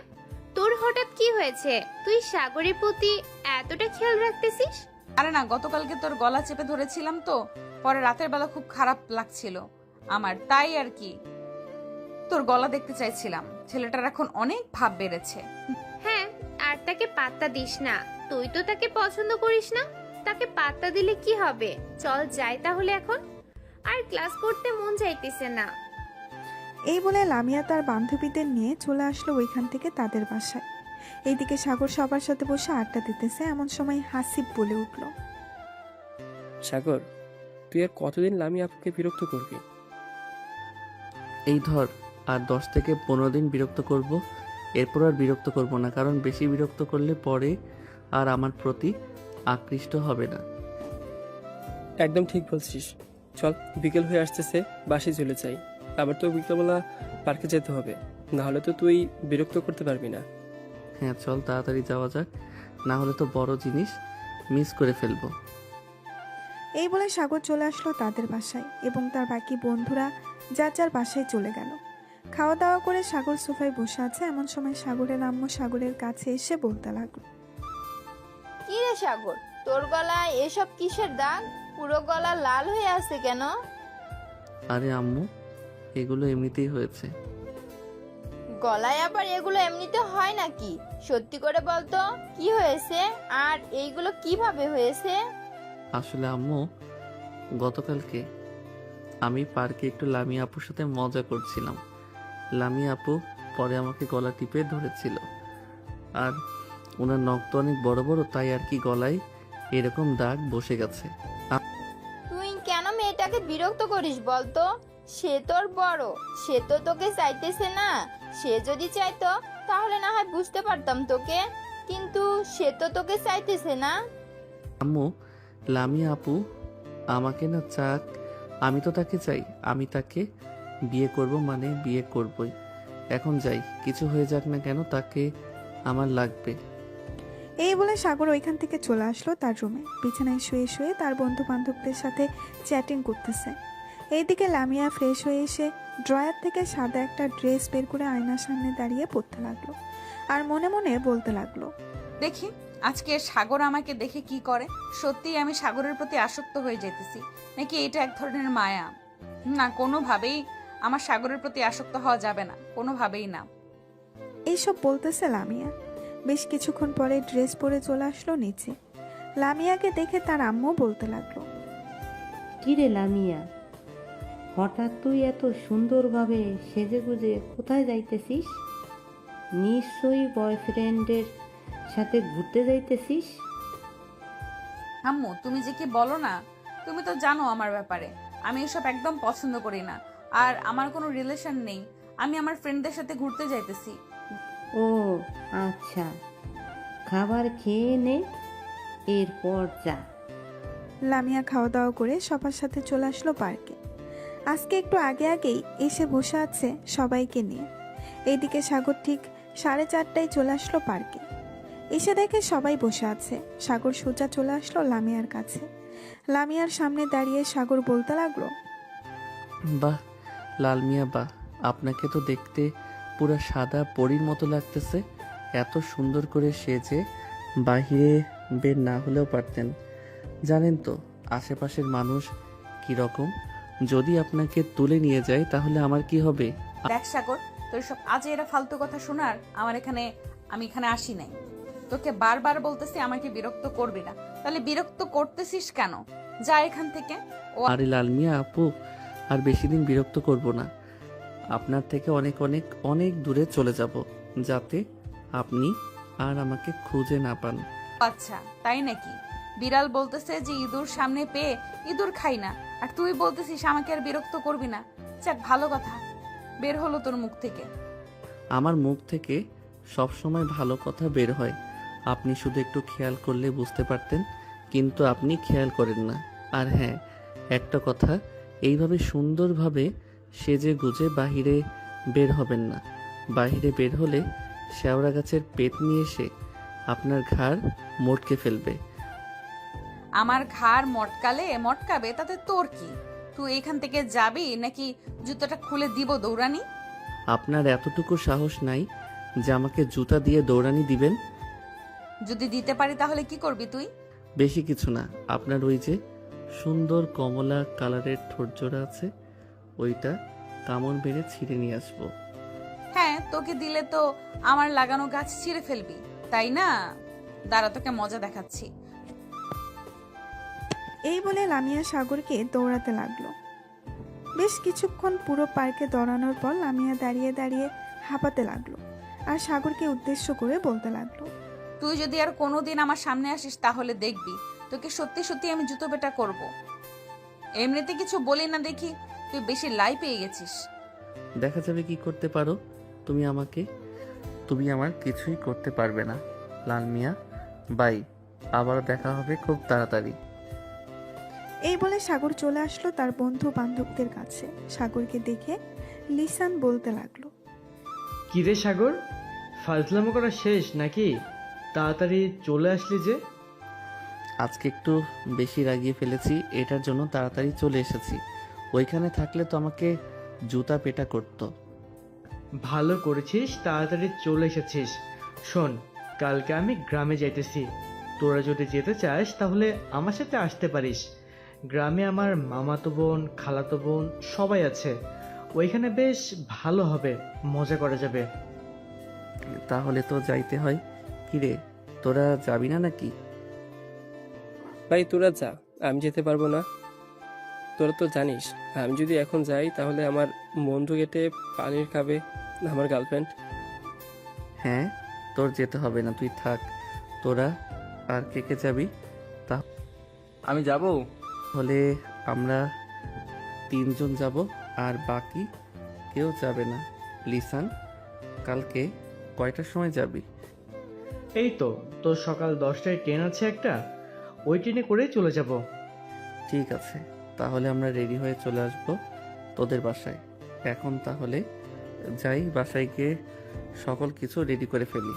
তোর হঠাৎ কি হয়েছে? তুই সাগরের প্রতি এতটা খেয়াল রাখতেছিস? আরে না, গতকালকে তোর গলা চেপে ধরেছিলাম তো, পরে রাতের বেলা খুব খারাপ লাগছিল আমার, তাই আর কি তোর গলা দেখতে চাইছিলাম। ছেলেটার এখন অনেক ভাব বেড়েছে। হ্যাঁ, আর তাকে পাত্তা দিস না। তুই তো তাকে পছন্দ করিস না, তাকে পাত্তা দিলে কি হবে? চল যাই তাহলে এখন, আর ক্লাস করতে মন চাইতেছে না। এই বলে লামিয়া তার বান্ধবীদের নিয়ে চলে আসলো ওইখান থেকে তাদের বাসায়। এইদিকে সাগর সবার সাথে বসে আড্ডা দিতেছে। এমন সময় হাসিব বলে উঠল, সাগর, তুই আর কতদিন লামিয়া আপুকে বিরক্ত করবি? এই ধর, আর 10 থেকে 15 দিন বিরক্ত করব, এরপর আর বিরক্ত করব না। কারণ বেশি বিরক্ত করলে পরে আর আমার প্রতি আকৃষ্ট হবে না। একদম ঠিক বলছিস। চল, বিকেল হয়ে আসতেছে, বাসে চলে যাই। আবার তো বিকেলবেলা পার্কে যেতে হবে, না হলে তো তুই বিরক্ত করতে পারবি না। হ্যাঁ চল, তাড়াতাড়ি যাওয়া যাক, না হলে তো বড় জিনিস মিস করে ফেলবো। এই বলে সাগর চলে আসলো তাদের বাসায় এবং তার বাকি বন্ধুরা যার যার বাসায় চলে গেল। খাওয়া দাওয়া করে সাগর সোফায় বসে আছে। এমন সময় সাগরের আম্মু সাগরের কাছে এসে বলতে লাগলো, কি রে সাগর, তোর গলায় এসব কিসের দাগ? পুরো গলা লাল হয়ে আছে কেন? আরে আম্মু, এগুলো এমনিতেই হয়েছে। গলায় আবার এগুলো এমনিতে হয় নাকি? সত্যি করে বলতো কি হয়েছে, আর এইগুলো কিভাবে হয়েছে? আসলে আম্মু, গতকালকে আমি পার্কে একটু লামিয়া আপুর সাথে মজা করছিলাম। লামিয়া আপু পরে আমাকে গলা টিপে ধরেছিল, আর ওনার নখ তো অনেক বড় বড়, তাই আর কি গলায় এরকম দাগ বসে গেছে। তুই কেন মেয়েটাকে বিরক্ত করিস বলতো? সে তোর বড়, সে তো তোকে চাইতেছে না। সে যদি চাইতো তাহলে না হয় বুঝতে পারতাম তোকে, কিন্তু সে তো তোকে চাইতেছে না। আম্মু, লামিয়া আপু আমাকে না চাক, আমি তো তাকে চাই, আমি তাকে বিয়ে করব, মানে বিয়ে করবই। এখন যাই, কিছু হয়ে যাক না কেন তাকে আমার লাগবে। এই বলে সাগর ওইখান থেকে চলে আসলো তার রুমে। বিছানায় শুয়ে শুয়ে তার বন্ধু বান্ধবদের সাথে চ্যাটিং করতেছে। এইদিকে লামিয়া ফ্রেশ হয়ে এসে ড্রয়ার থেকে সাদা একটা ড্রেস বের করে আয়নার সামনে দাঁড়িয়ে পড়তে লাগলো আর মনে মনে বলতে লাগলো, দেখি আজকে সাগর আমাকে দেখে কি করে। সত্যিই আমি সাগরের প্রতি আসক্ত হয়ে যেতেছি, নাকি এটা এক ধরনের মায়া? না, কোনোভাবেই আমার সাগরের প্রতি আসক্ত হওয়া যাবে না, কোনোভাবেই না। এইসব বলতেছে লামিয়া। বেশ কিছুক্ষণ পরে ড্রেস পরে চলে আসলো নিচে। লামিয়াকে দেখে তার আম্মু বলতে লাগলো, কিরে লামিয়া, হঠাৎ তুই এত সুন্দরভাবে সেজেগুজে কোথায় যাইতেছিস? নিশ্চয়ই বয়ফ্রেন্ডের সাথে ঘুরতে যাইতেছিস। আম্মু, তুমি যে কি বলো না, তুমি তো জানো আমার ব্যাপারে, আমি এসব একদম পছন্দ করি না। আর আমার কোনো রিলেশন নেই, আমি আমার ফ্রেন্ডদের সাথে ঘুরতে যাইতেছি। ও আচ্ছা, খাবার খেয়ে নে, এরপর যা। লামিয়া খাওয়া দাওয়া করে সবার সাথে চলে আসলো পার্কে। আজকে একটু আগে আগেই এসে বসে আছে সবাইকে নিয়ে। এইদিকে সাগর ঠিক 4:30টায় চলে আসলো পার্কে। এসে দেখে সবাই বসে আছে। সাগর সোজা চলে আসলো লামিয়ার কাছে। লামিয়ার সামনে দাঁড়িয়ে সাগর বলতে লাগলো, বাহ লাল মিয়া বাহ, আপনাকে তো দেখতে পুরো সাদা পরীর মতো লাগতেছে। এত সুন্দর করে সেজে বাহিরে বের না হলেও পারতেন। জানেন তো আশেপাশের মানুষ কি রকম, যদি আপনাকে তুলে নিয়ে যায় তাহলে আমার কি হবে? দেখ সাগর, তোর সব আজে এরা ফালতু কথা শোনার আমি এখানে আসি নাই। তোকে বারবার বলতেছি আমাকে বিরক্ত করবি না, তাহলে বিরক্ত করতেছিস কেন? যা এখান থেকে। আরে লাল মিয়া আপু, আর বেশি দিন বিরক্ত করব না। আপনার থেকে অনেক অনেক অনেক দূরে চলে যাব, যাতে আপনি আর আমাকে খুঁজে না পান। আচ্ছা তাই নাকি? বিড়াল বলতেছে যে ইঁদুর সামনে পেয়ে ইঁদুর খাই না, আর তুই বলতেছিস আমাকে আর বিরক্ত করবি না। যাক, ভালো কথা বের হলো তোর মুখ থেকে। আমার মুখ থেকে সব সময় ভালো কথা বের হয়, আপনি শুধু একটু খেয়াল করলে বুঝতে পারতেন, কিন্তু আপনি খেয়াল করেন না। আর হ্যাঁ, একটা কথা, এইভাবে সুন্দরভাবে সেজে গুজে বাহিরে বের হবেন না। বাহিরে বের হলে শেওড়া গাছের পেট নিয়ে এসে আপনার ঘাড় মটকে ফেলবে। আমার ঘাড় মটকাবে তাতে তোর কি? তুই এখান থেকে যাবি নাকি জুতোটা খুলে দিব দৌড়ানি? আপনার এতটুকু সাহস নাই যে আমাকে জুতা দিয়ে দৌড়ানি দিবেন? যদি দিতে পারি তাহলে কি করবি তুই? বেশি কিছু না, আপনার ওই যে সুন্দর কমলা কালারের ঠোঁটজোড়া আছে, ওইটা কামড় বেড়ে ছিঁড়ে নিয়ে আসবো। হ্যাঁ, তোকে দিলে তো আমার লাগানো গাছ ছিঁড়ে ফেলবি, তাই না? দাঁড়া, তোকে মজা দেখাচ্ছি। এই বলে লামিয়া সাগরকে দৌড়াতে লাগলো। বেশ কিছুক্ষণ পুরো পার্কে দৌড়ানোর পর লামিয়া দাঁড়িয়ে দাঁড়িয়ে হাঁপাতে লাগলো আর সাগরকে উদ্দেশ্য করে বলতে লাগলো, তুই যদি আর কোনোদিন আমার সামনে আসিস তাহলে দেখবি তোকে সত্যি সত্যি আমি জুতো পেটা করব। এমনিতে কিছু বলি না দেখি তুই বেশি লাই পেয়ে গেছিস। দেখা যাবে কি করতে পারো তুমি আমাকে। তুমি আমার কিছুই করতে পারবে না লাল মিয়া। বাই, আবার দেখা হবে খুব তাড়াতাড়ি। এই বলে সাগর চলে আসলো তার বন্ধু বান্ধবদের কাছে। সাগরকে দেখে লিসান বলতে লাগলো, কিরে সাগর, ফাজলামো করা শেষ নাকি? তাড়াতাড়ি চলে আসলি যে। আজকে একটু বেশি রাগিয়ে ফেলেছি, এটার জন্য তাড়াতাড়ি চলে এসেছি। ওইখানে থাকলে তো আমাকে জুতা পেটা করতো। ভালো করেছিস তাড়াতাড়ি চলে এসেছিস। শোন, কালকে আমি গ্রামে যাইতেছি। তোরা যদি যেতে চাস তাহলে আমার সাথে আসতে পারিস। গ্রামে আমার মামাতো বোন, খালাতো বোন সবাই আছে। ওইখানে বেশ ভালো হবে, মজা করা যাবে। তাহলে তো যাইতে হয়। কিরে, তোরা যাবি না নাকি? ভাই তোরা যা, আমি যেতে পারবো না। তোরা তো জানিস আমি যদি এখন যাই তাহলে আমার বন্ধু কেটে পানির খাবে আমার গার্লফ্রেন্ড। হ্যাঁ, তোর যেতে হবে না, তুই থাক। তোরা আর কে কে যাবি? আমি যাব। তাহলে আমরা 3 জন যাব, আর বাকি কেউ যাবে না। লিসান, কালকে কয়টার সময় যাবি? এই তো, তোর সকাল 10টায় ট্রেন আছে একটা, ওই ট্রেনে করেই চলে যাব। ঠিক আছে, তাহলে আমরা রেডি হয়ে চলে আসব তোদের বাসায়। এখন তাহলে যাই, বাসায় গিয়ে সকল কিছু রেডি করে ফেলি।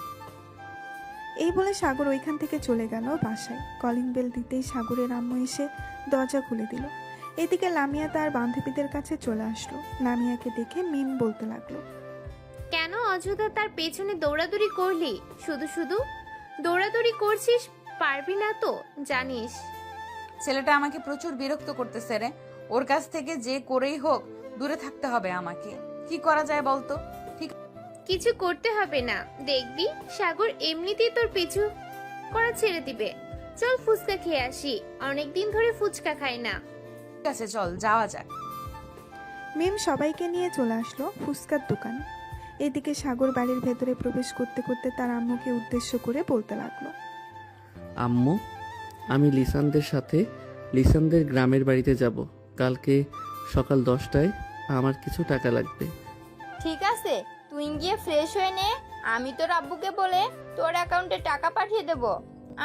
এই বলে সাগর ওইখান থেকে চলে গেল বাসায়। কলিং বেল দিতেই সাগরের আম্মু এসে দরজা খুলে দিল। এদিকে লামিয়া তার বান্ধবীদের কাছে চলে আসলো। লামিয়াকে দেখে মিম বলতে লাগলো, কেন অযথা তার পেছনে দৌড়াদৌড়ি করলি? শুধু শুধু দৌড়াদৌড়ি করছিস, পারবি না তো জানিস। ছেলেটা আমাকে প্রচুর বিরক্ত করতেছে রে। ওর কাছ থেকে যে করেই হোক দূরে থাকতে হবে আমাকে। কি করা যায় বলতো? কিছু করতে হবে না, দেখবি সাগর এমনিতেই তোর পিছু করা ছেড়ে দিবে। চল ফুচকা খেয়ে আসি, অনেকদিন ধরে ফুচকা খাই না। ঠিক আছে, চল যাওয়া যাক। মিম সবাইকে নিয়ে চলে আসলো ফুচকার দোকানে। এদিকে সাগর বাড়ির ভেতরে প্রবেশ করতে করতে তার আম্মুকে উদ্দেশ্য করে বলতে লাগলো, আম্মু, আমি লিসানদের সাথে লিসানদের গ্রামের বাড়িতে যাব। কালকে সকাল 10টায় আমার কিছু টাকা লাগবে। ঠিক আছে, তুই গিয়ে ফ্রেশ হয়ে নে। আমি তোর আব্বুকে বলে তোর অ্যাকাউন্টে টাকা পাঠিয়ে দেব।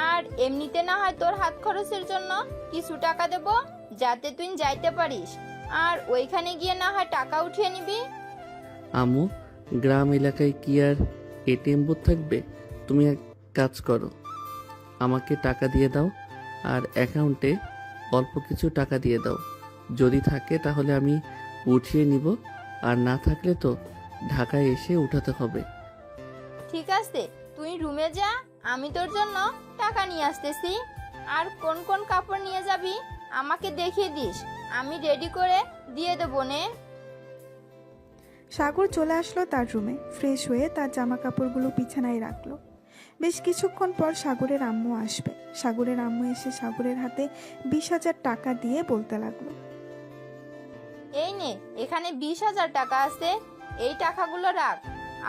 আর এমনিতে না হয় তোর হাত খরচের জন্য কিছু টাকা দেব, যাতে তুই যাইতে পারিস। আর ওইখানে গিয়ে না হয় টাকা উঠিয়ে নিবি। আম্মু, গ্রাম এলাকায় কি আর এটিএম বুথ থাকবে? তুমি এক কাজ করো, আমাকে টাকা দিয়ে দাও আর অ্যাকাউন্টে অল্প কিছু টাকা দিয়ে দাও। যদি থাকে তাহলে আমি উঠিয়ে নিব, আর না থাকলে তো ঢাকায় এসে উঠাতে হবে। ঠিক আছে, তুই রুমে যা, আমি তোর জন্য টাকা নিয়ে আসতেছি। আর কোন কোন কাপড় নিয়ে যাবি আমাকে দেখিয়ে দিস, আমি রেডি করে দিয়ে দেবো নে। সাগর চলে আসলো তার রুমে। ফ্রেশ হয়ে তার জামা কাপড়গুলো বিছানায় রাখলো। বেশ কিছুক্ষণ পর সাগরের আম্মু আসবে। সাগরের আম্মু এসে সাগরের হাতে 20,000 টাকা দিয়ে বলতে লাগলো, এই নে, এখানে 20,000 টাকা আছে, এই টাকাগুলো রাখ।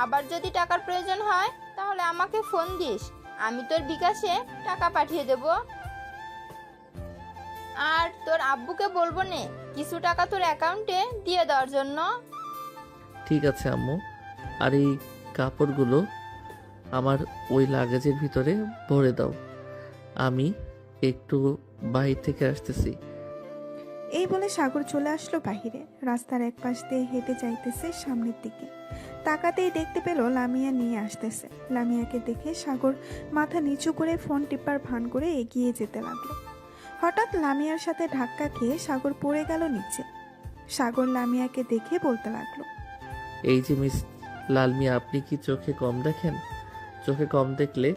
আবার যদি টাকার প্রয়োজন হয় তাহলে আমাকে ফোন দিস, আমি তোর বিকাশে টাকা পাঠিয়ে দেব। আর তোর আব্বুকে বলবো নে কিছু টাকা তোর অ্যাকাউন্টে দিয়ে দেওয়ার জন্য। ঠিক আছে আম্মু, আর এই কাপড়গুলো আমার ওই লাগেজের ভিতরে ভরে দাও। আমি একটু বাইরে থেকে আসতেছি। এই বলে সাগর চলে আসলো বাহিরে। রাস্তার এক পাশ দিয়ে হেঁটে যাইতেছে সামনের দিকে। তাকাতেই দেখতে পেল লামিয়া নিয়ে আসতেছে। লামিয়াকে দেখে সাগর মাথা নিচু করে ফোন টিপার ভান করে এগিয়ে যেতে লাগলো। হঠাৎ লামিয়ার সাথে ধাক্কা খেয়ে সাগর পড়ে গেল নিচে। সাগর লামিয়াকে দেখে বলতে লাগলো, এই যে মিস লালমিয়া, আপনি কি চোখে কম দেখেন? চোখে কম দেখলে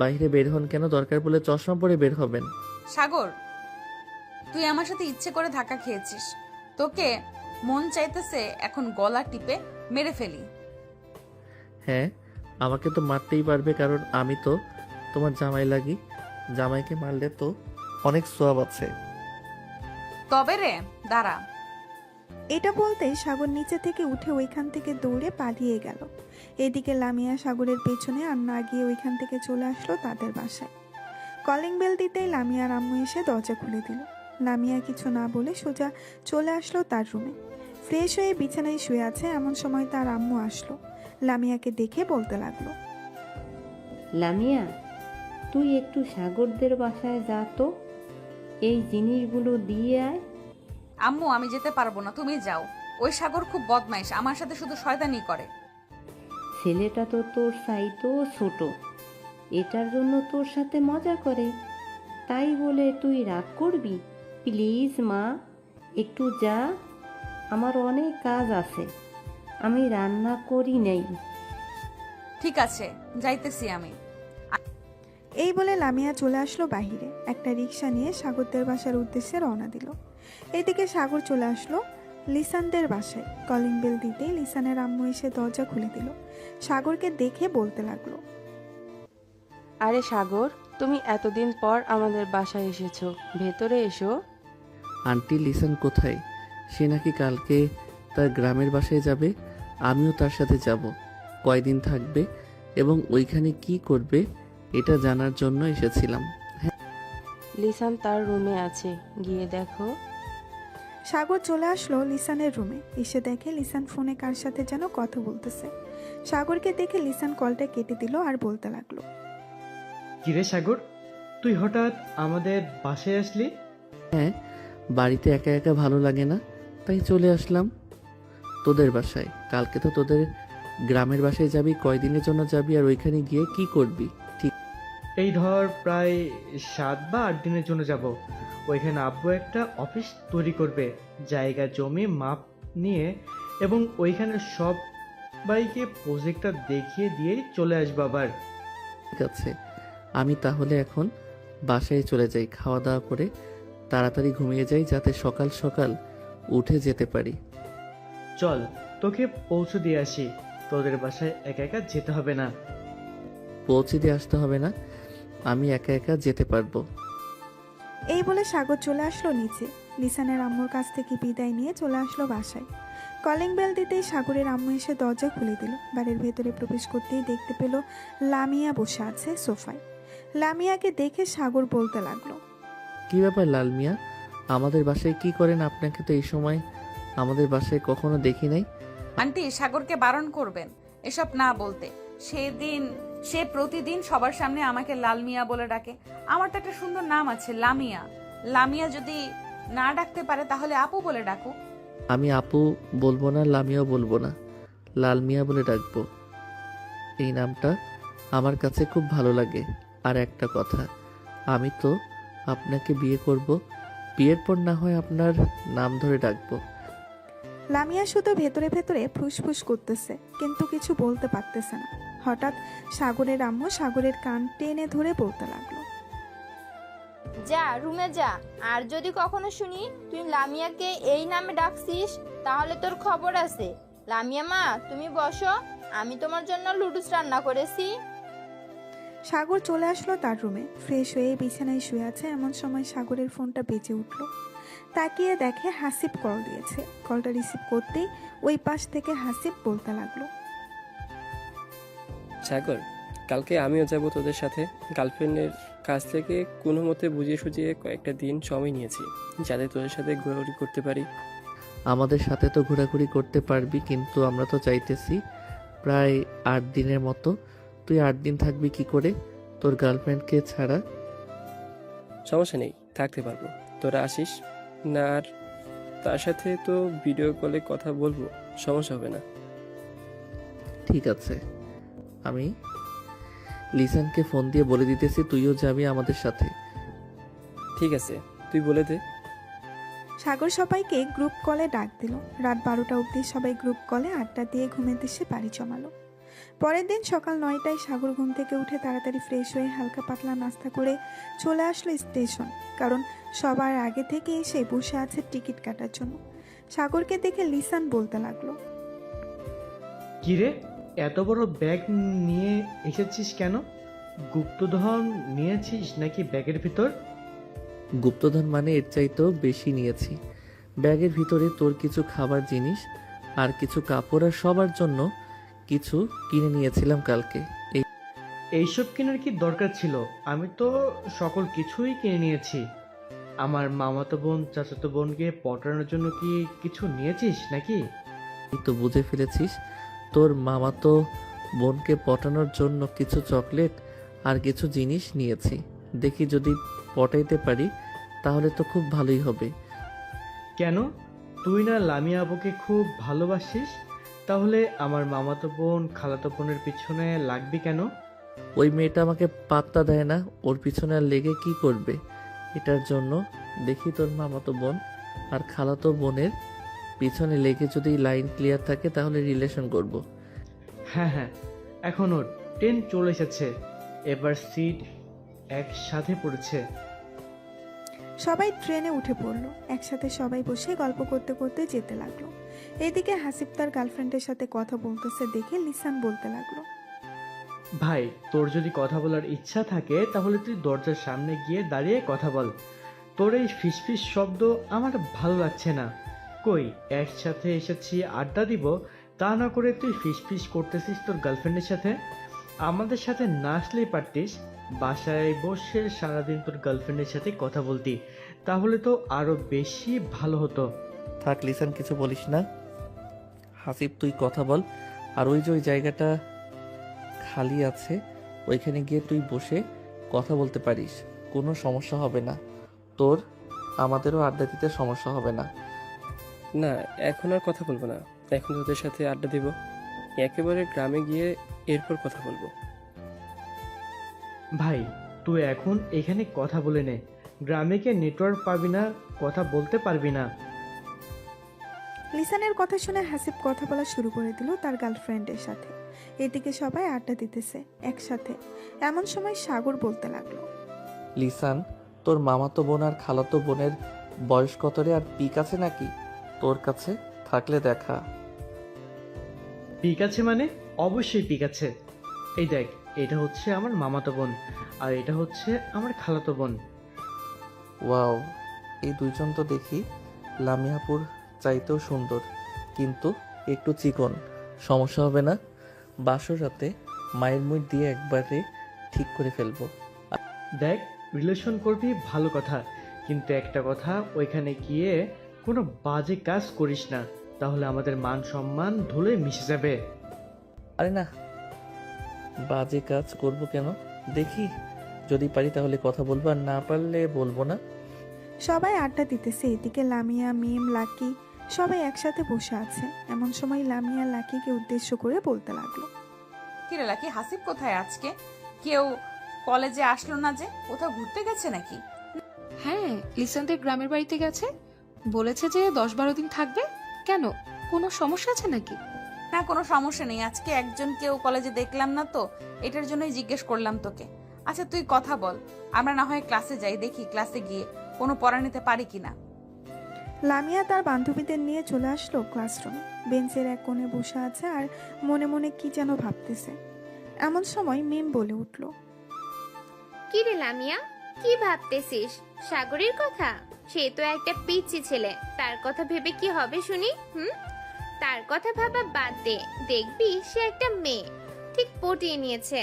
বাইরে বের হন কেন? দরকার পড়লে চশমা পরে বের হবেন। সাগর, তুই আমার সাথে ইচ্ছে করে ধাক্কা খেয়েছিস। তোকে মন চাইতেছে এখন গলা টিপে মেরে ফেলি। হ্যাঁ, আমাকে তো মারতেই পারবে, কারণ আমি তো তোমার জামাই লাগি। জামাইকে মারলে তো অনেক সোয়াব আছে। তবে রে, দাঁড়া। এটা বলতেই সাগর নিচে থেকে উঠে ওইখান থেকে দৌড়ে পালিয়ে গেল। এদিকে লামিয়া সাগরের পেছনে আর না গিয়ে ওইখান থেকে চলে আসলো তাদের বাসায়। কলিং বেল দিতেই লামিয়ার আম্মু এসে দরজা খুলে দিল। লামিয়া কিছু না বলে সোজা চলে আসলো তার রুমে। ফ্রেশ হয়ে বিছানায় শুয়ে আছে এমন সময় তার আম্মু আসলো। লামিয়াকে দেখে বলতে লাগলো, লামিয়া, তুই একটু সাগরদের বাসায় যা তো, এই জিনিসগুলো দিয়ে আয়। আম্মু, আমি যেতে পারবো না, তুমি যাও। ওই সাগর খুব বদমাইশ, আমার সাথে শুধু শয়তানি করে। ছেলেটা তো তোর চাইতো ছোট, এটার জন্য তোর সাথে মজা করে, তাই বলে তুই রাগ করবি? প্লিজ মা, একটু যা, আমার অনেক কাজ আছে, আমি রান্না করি নেই। ঠিক আছে, যাইতেছি আমি। এই বলে লামিয়া চলে আসলো বাহিরে। একটা রিক্সা নিয়ে সাগরদের বাসার উদ্দেশ্যে রওনা দিল। এদিকে সাগর চলে আসলো লিসানদের বাসায়। কলিং বেল দিতেই লিসানের আম্মু এসে দরজা খুলে দিল। সাগরকে দেখে বলতে লাগলো, আরে সাগর, তুমি এতদিন পর আমাদের বাসায় এসেছো, ভেতরে এসো। আন্টি, লিসান কোথায়? সে নাকি কালকে তার গ্রামের বাসায় যাবে। আমিও তার সাথে যাব। কয়দিন থাকবে এবং ওইখানে কি করবে এটা জানার জন্য এসেছিলাম। লিসান তার রুমে আছে, গিয়ে দেখো। সাগর চলে আসলো লিসানের রুমে। এসে দেখে লিসান ফোনে কার সাথে যেন কথা বলতেছে। সাগরকে দেখে লিসান কলটা কেটে দিল আর বলতে লাগলো, কিরে সাগর, তুই হঠাৎ আমাদের বাসায় আসলি? হ্যাঁ, বাড়িতে একা একা ভালো লাগে না, তাই চলে আসলাম তোদের বাসায়। কালকে তো তোদের গ্রামের বাসায় যাবি, কয়দিনের জন্য যাবি আর ওইখানে গিয়ে কি করবি? ঠিক এই ধর প্রায় 7 বা 8 দিনের জন্য যাব। ওইখানে আব্বু একটা অফিস তৈরি করবে, জায়গা জমি মাপ নিয়ে, এবং ওইখানে সবাইকে প্রজেক্টটা দেখিয়ে দিয়েই চলে আসবো আবার। আছে, আমি তাহলে এখন বাসায় চলে যাই, খাওয়া দাওয়া করে তাড়াতাড়ি ঘুমিয়ে যাই যাতে সকাল সকাল উঠে যেতে পারি। চল, তোকে পৌঁছে দিয়ে আসি। তোদের বাসায় একা একা যেতে হবে না। পৌঁছে দিয়ে আসতে হবে না, আমি একা একা যেতে পারবো। এই বলে সাগর চলে আসলো নিচে। লিসানের আম্মুর কাছ থেকে বিদায় নিয়ে চলে আসলো বাসায়। কলিং বেল দিতেই সাগরের আম্মু এসে দরজা খুলে দিল। বাড়ির ভেতরে প্রবেশ করতেই দেখতে পেল লামিয়া বসে আছে সোফায়। লামিয়াকে দেখে সাগর বলতে লাগলো, কি ব্যাপার লাল মিয়া, আমাদের বাসায় কি করেন? আপনাকে তো এই সময় আমাদের বাসায় কখনো দেখি নাই। আন্টি, সাগরকে বারণ করবেন এসব না বলতে। সে প্রতিদিন সবার সামনে আমাকে লাল মিয়া বলে ডাকে। আমার তো একটা সুন্দর নাম আছে, লামিয়া। লামিয়া যদি না ডাকতে পারে তাহলে আপু বলে ডাকুক। আমি আপু বলবো না, লামিয়াও বলবো না, লাল মিয়া বলে ডাকবো। এই নামটা আমার কাছে খুব ভালো লাগে। আর একটা কথা, আমি তো আপনাকে বিয়ে করব, বিয়ের পর না হয় আপনার নাম ধরে ডাকবো। লামিয়া শুধু ভেতরে ভেতরে ফুসফুস করতেছে, কিন্তু কিছু বলতে পারতেছে না। হঠাৎ সাগরের আম্মু সাগরের কান টেনে ধরে বলতে লাগলো, যা রুমে যা, আর যদি কখনো শুনি তুই লামিয়াকে এই নামে ডাকছিস তাহলে তোর খবর আছে। লামিয়া মা, তুমি বসো, আমি তোমার জন্য লুডুস রান্না করেছি। সাগর চলে আসলো তার রুমে। ফ্রেশ হয়ে বিছানায় শুয়ে আছে, এমন সময় সাগরের ফোনটা বেজে উঠল। তাকিয়ে দেখে হাসিব কল দিয়েছে। কলটা রিসিভ করতেই ওই পাশ থেকে হাসিব বলতে লাগলো, সাগর, কালকে আমিও যাব তোদের সাথে। গার্লফ্রেন্ডের কাছ থেকে কোনো মতে বুঝিয়ে সুঝিয়ে কয়েকটা দিন সময় নিয়েছি যাতে তোদের সাথে ঘোরাঘুরি করতে পারি। আমাদের সাথে তো ঘোরাঘুরি করতে পারবি, কিন্তু আমরা তো চাইতেছি প্রায় 8 দিনের মতো। তুই 8 দিন থাকবি কি করে তোর গার্লফ্রেন্ডকে ছাড়া? সমস্যা নেই, থাকতে পারবো, তোরা আসিস না। আর তার সাথে তো ভিডিও কলে কথা বলবো, সমস্যা হবে না। ঠিক আছে, আমি লিসানকে ফোন দিয়ে বলে দিতেছি তুইও যাবি আমাদের সাথে। ঠিক আছে, তুই বলে দে। সাগর সবাইকে গ্রুপ কলে ডাক দিল। রাত 12টা অবধি সবাই গ্রুপ কলে আড্ডা দিয়ে ঘুমেতে এসে বাড়ি জমালো। পরের দিন সকাল 9টায় সাগর ঘুম থেকে উঠে তাড়াতাড়ি ফ্রেশ হয়ে হালকা পাতলা নাস্তা করে চলে আসলো স্টেশন, কারণ সবার আগে থেকে এসে বসে আছে টিকিট কাটার জন্য। সাগরকে দেখে লিসান বলতে লাগলো, কিরে, এত বড় ব্যাগ নিয়ে এসেছিস কেন? গুপ্তধন নিয়েছিস নাকি ব্যাগের ভিতর? গুপ্তধন মানে এর চাইতেও বেশি নিয়েছি। ব্যাগের ভিতরে তোর কিছু খাবার জিনিস আর কিছু কাপড় আর সবার জন্য কিছু কিনে নিয়েছিলাম কালকে। এইসব কেনার কি দরকার ছিল? আমি তো সকল কিছুই কিনে নিয়েছি। আমার মামাতো বোন চাচাতো বোনকে পটানোর জন্য কি কিছু নিয়েছিস নাকি? এই তো বুঝে ফেলেছিস, তোর মামাতো বোনকে পটানোর জন্য কিছু চকলেট আর কিছু জিনিস নিয়েছি। দেখি যদি পটাইতে পারি তাহলে তো খুব ভালোই হবে। কেন, তুই না লামিয়া আবুকে খুব ভালোবাসিস? তাহলে আমার মামাতো বোন খালাতো বোনের পিছনে লাগবি কেন? ওই মেয়েটা আমাকে পাত্তা দেয় না, ওর পিছনে আর লেগে কি করবে? এটার জন্য দেখি তোর মামাতো বোন আর খালাতো বোনের পিছনে লেগে যদি লাইন ক্লিয়ার থাকে তাহলে রিলেশন করব। হ্যাঁ হ্যাঁ, এখন ওর ট্রেন চলে এসেছে, এবার সিট একসাথে পড়েছে। সবাই ট্রেনে উঠে পড়লো। একসাথে সবাই বসে গল্প করতে করতে যেতে লাগলো। এদিকে হাসিব তার গার্লফ্রেন্ডের সাথে কথা বলতেছে দেখে লিসান বলতে লাগলো, ভাই, তোর যদি কথা বলার ইচ্ছা থাকে তাহলে তুই দরজার সামনে গিয়ে দাঁড়িয়ে কথা বল। তোর এই ফিসফিস শব্দ আমার ভালো লাগছে না। কই, একসাথে এসেছি আড্ডা দিব, তা না করে তুই ফিসফিস করতেছিস তোর গার্লফ্রেন্ডের সাথে। আমাদের সাথে না আসলেই পারতিস, বাসায় বসে সারাদিন তোর গার্লফ্রেন্ডের সাথে কথা বলতি, তাহলে তো আরো বেশি ভালো হতো। থাক লিসান, কিছু বলিস না। হাসিব তুই কথা বল, আর ওই যে ওই জায়গাটা খালি আছে, ওইখানে গিয়ে তুই বসে কথা বলতে পারিস, কোনো সমস্যা হবে না তোর, আমাদেরও আড্ডা দিতে সমস্যা হবে না। না, এখন আর কথা বলবো না, এখন তোদের সাথে আড্ডা দিব, একেবারে গ্রামে গিয়ে এরপর কথা বলবো। ভাই তুই এখন এখানে কথা বলে নে, গ্রামে গিয়ে নেটওয়ার্ক পাবি না, কথা বলতে পারবি না। লিসানের কথা শুনে হাসিব কথা বলা শুরু করে দিল তার গার্লফ্রেন্ডের সাথে। এদিকে সবাই আড্ডা দিতেছে একসাথে। এমন সময় সাগর বলতে লাগলো, লিসান, তোর মামাতো বোন আর খালাতো বোনের বয়স কত রে? আর পিক আছে নাকি তোর কাছে? থাকলে দেখা। পিক আছে মানে? অবশ্যই পিক আছে। এই দেখ, এটা হচ্ছে আমার মামাতো বোন আর এটা হচ্ছে আমার খালাতো বোন। ওয়াও, এই দুইজন তো দেখি লামিয়াপুর চাইতেও সুন্দর, কিন্তু একটু চিকন। সমস্যা হবে না? বাসর রাতে মায়ের মুখ দিয়ে একবারে ঠিক করে ফেলবো। দেখ, রিলেশন করবি ভালো কথা, কিন্তু একটা কথা, ওইখানে গিয়ে কোনো বাজে কাজ করিস না, তাহলে আমাদের মান সম্মান ধুলে মিশে যাবে। আরে না, বাজে কাজ করব কেন? দেখি, যদি পারি তাহলে কথা বলবো, আর না পারলে বলবো না। সবাই আড্ডা দিতেছে। এদিকে লামিয়া, মিম, লাকি সবাই একসাথে বসে আছে। এমন সময় লামিয়া লাকিকে উদ্দেশ্য করে বলতে লাগলো, কিরে লাকি, হাসিব কোথায় আজকে? কেউ কলেজে আসলো না যে? কোথাও ঘুরতে গেছে নাকি? হ্যাঁ, লিসানদের গ্রামের বাড়িতে গেছে, বলেছে যে 10-12 দিন থাকবে। কেন, কোনো সমস্যা আছে নাকি? না, কোনো সমস্যা নেই। আজকে একজন কেউ কলেজে দেখলাম না তো, এটার জন্যই জিজ্ঞেস করলাম তোকে। আচ্ছা তুই কথা বল, আমরা না হয় ক্লাসে যাই, দেখি ক্লাসে গিয়ে কোনো পড়া নিতে পারি কিনা। লামিয়া তার বান্ধবীদের নিয়ে চলে আসলো ক্লাসরুমে। বেঞ্চের এক কোণে বসে আছে আর মনে মনে কি যেন ভাবতেছে। এমন সময় মিম বলে উঠল, কি রে লামিয়া, কি ভাবতেছিস? সাগরের কথা? সে তো একটা পিচ্চি ছেলে, তার কথা ভেবে কি হবে শুনি? তার কথা ভাবা বাদ দে, দেখবি সে একটা মেয়ে, ঠিক পটিয়ে নিয়েছে।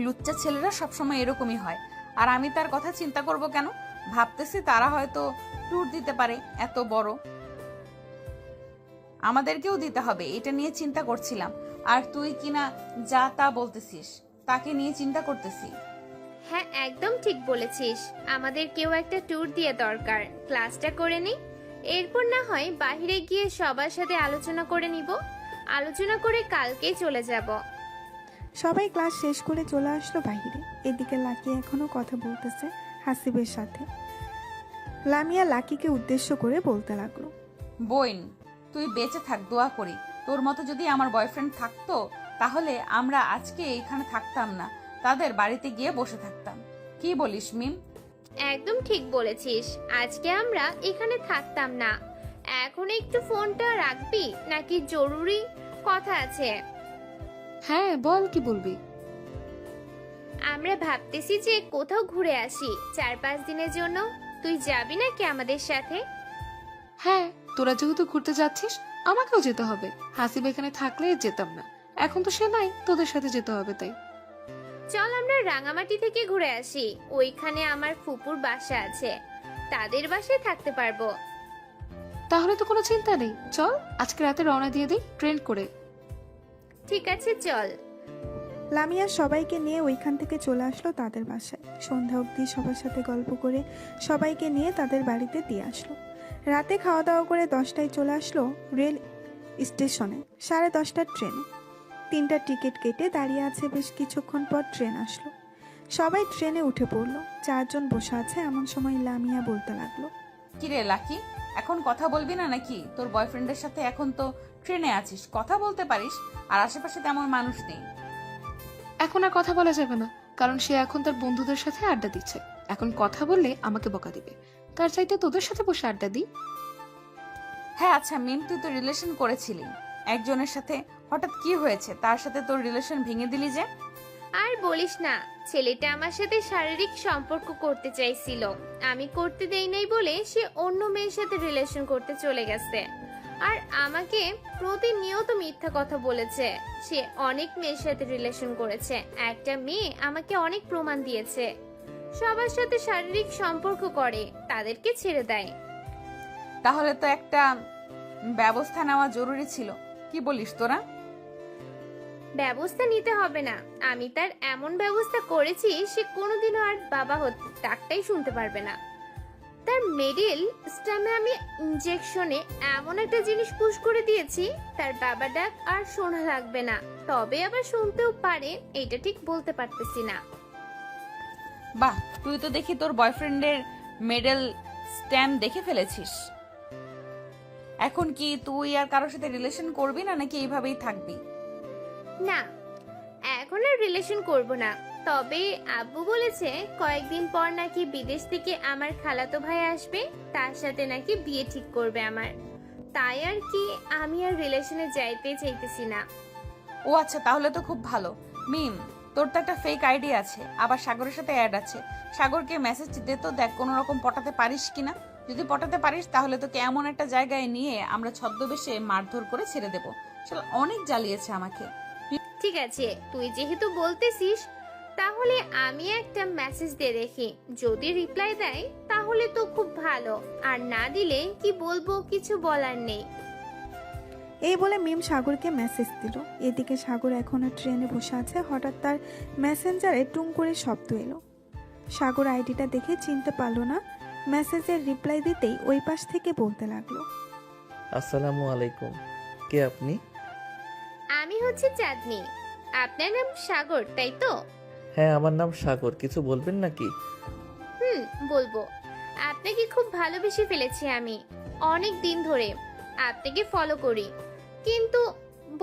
লুচ্চা ছেলেরা সবসময় এরকমই হয়, আর আমি তার কথা চিন্তা করব কেন? ভাবতেছি তারা হয়তো ট্যুর দিতে পারে, এত বড়, আমাদেরকেও দিতে হবে, এটা নিয়ে চিন্তা করছিলাম। আর তুই কিনা যা তা বলতেছিস, তাকে নিয়ে চিন্তা করতেছি। হ্যাঁ, একদম ঠিক বলেছিস, আমাদের কেউ একটা ট্যুর দিয়ে দরকার। ক্লাসটা করে নি, এরপর না হয় বাইরে গিয়ে সবার সাথে আলোচনা করে নিব, আলোচনা করে কালকেই চলে যাব। সবাই ক্লাস শেষ করে চলে আসলো বাহিরে। এদিকে লাকি এখনো কথা বলতেছে হাসিবের সাথে। লামিয়া লাকিকে উদ্দেশ্য করে বলতে লাগলো, বোন, তুই বেঁচে থাক, দোয়া করি। তোর মতো যদি আমার বয়ফ্রেন্ড থাকতো, তাহলে আমরা আজকে এখানে থাকতাম না, তাদের বাড়িতে গিয়ে বসে থাকতাম। কি বলিস মিম? একদম ঠিক বলেছিস, আজকে আমরা এখানে থাকতাম না। এখন একটু ফোনটা রাখবি নাকি জরুরি কথা আছে? হ্যাঁ বল, কি বলবি? আমরা ভাবতেছি যে কোথাও ঘুরে আসি 4-5 দিনের জন্য, তুই যাবি নাকি আমাদের সাথে? হ্যাঁ, তোরা যেহেতু ঘুরতে যাচ্ছিস আমাকেও যেতে হবে। হাসিব এখানে থাকলে যেতাম না, এখন তো সে নাই, তোদের সাথে যেতে হবে। তাই চল আমরা রাঙামাটি থেকে ঘুরে আসি, ওইখানে আমার ফুপুর বাসা আছে, তাদের বাসায় থাকতে পারবো। তাহলে তো কোনো চিন্তা নেই, চল আজকে রাতে রওনা দিয়ে দিই ট্রেন করে। ঠিক আছে চল। লামিয়া সবাইকে নিয়ে ওইখান থেকে চলে আসলো তাদের বাসায়। সন্ধ্যা অবধি সবার সাথে গল্প করে সবাইকে নিয়ে তাদের বাড়িতে দিয়ে আসলো। রাতে খাওয়া দাওয়া করে 10টায় চলে আসলো রেল স্টেশনে। 10:30টার ট্রেনে 3টা টিকিট কেটে দাঁড়িয়ে আছে। বেশ কিছুক্ষণ পর ট্রেন আসলো। সবাই ট্রেনে উঠে পড়লো। 4 জন বসে আছে। এমন সময় লামিয়া বলতে লাগলো, কিরে লাকি, এখন কথা বলবি না নাকি? তোর বয়ফ্রেন্ডের সাথে এখন তো ট্রেনে আছিস, কথা বলতে পারিস, আর আশেপাশে তেমন মানুষ নেই। এখন আর কথা বলা যাবে না, কারণ সে এখন তার বন্ধুদের সাথে আড্ডা দিচ্ছে। এখন কথা বললে আমাকে বকা দিবে, তার চাইতে তোদের সাথে বসে আড্ডা দিই। হ্যাঁ আচ্ছা মিম, তুই তো রিলেশন করেছিলি একজনের সাথে, হঠাৎ কি হয়েছে? তার সাথে তোর রিলেশন ভেঙে দিলি যে? আর বলিস না, ছেলেটা আমার সাথে শারীরিক সম্পর্ক করতে চাইছিল, আমি করতে দেই নাই বলে সে অন্য মেয়ের সাথে রিলেশন করতে চলে গেছে। আর আমাকে প্রতিনিয়ত মিথ্যা কথা বলেছে। সে অনেক মেয়ের সাথে রিলেশন করেছে। একটা মেয়ে আমাকে অনেক প্রমাণ দিয়েছে। সবার সাথে শারীরিক সম্পর্ক করে, তাদেরকে ছেড়ে দেয়। তাহলে তো একটা ব্যবস্থা নেওয়া জরুরি ছিল। কি বলিস তোরা? ব্যবস্থা নিতে হবে না, আমি তার এমন ব্যবস্থা করেছি সে কোনোদিনও আর বাবা ডাকটাই শুনতে পারবে না। তার মিডল স্টামে আমি ইনজেকশনে এমন একটা জিনিস পুশ করে দিয়েছি, তার বাবা ডাক আর শোনা লাগবে না। তবে আবার শুনতেও পারে, এটা ঠিক বলতে পারতেছি না। বাহ, তুই তো দেখি তোর বয়ফ্রেন্ডের মেডেল স্ট্যাম্প দেখে ফেলেছিস। এখন কি তুই আর কারোর সাথে রিলেশন করবি না, নাকি এইভাবেই থাকবি? না, এখন আর রিলেশন করব না। তবে আব্বু বলেছে কয়েকদিন পর নাকি বিদেশ থেকে আমার খালাতো ভাই আসবে, তার সাথে নাকি বিয়ে ঠিক করবে আমার। তাই আর কি আমি আর রিলেশনে যাইতে চাইতেছি না। ও আচ্ছা, তাহলে তো খুব ভালো। মিম, তোর তো একটা ফেক আইডি আছে, আবার সাগরের সাথে অ্যাড আছে। সাগরকে মেসেজ দে তো, দেখ কোনো রকম পটাতে পারিস কিনা। যদি পটাতে পারিস তাহলে তোকে এমন একটা জায়গায় নিয়ে আমরা ছদ্মবেশে মারধর করে ছেড়ে দেবো। শালা অনেক জ্বালিয়েছে আমাকে। ঠিক আছে, তুই যেহেতু বলতেছিস তাহলে আমি একটা মেসেজ দিয়ে দেখি। যদি রিপ্লাই দেয় তাহলে তো খুব ভালো, আর না দিলে কি বলবো কিছু বলার নেই। এই বলে মিম সাগরকে মেসেজ দিল। এদিকে সাগর এখনো ট্রেনে বসে আছে। হঠাৎ তার মেসেঞ্জারে টুং করে শব্দ এলো। সাগর আইডিটা দেখে চিনতে পারলো না। মেসেজের রিপ্লাই দিতেই ওই পাশ থেকে বলতে লাগলো, আসসালামু আলাইকুম, কে আপনি? আমি হচ্ছে চাঁদনি। আপনার নাম সাগর, তাই তো? হ্যাঁ, আমার নাম সাগর। কিছু বলবেন নাকি? বলবো। আপনাকে খুব ভালোবেসে ফেলেছি আমি। অনেক দিন ধরে আপনাকে ফলো করি, কিন্তু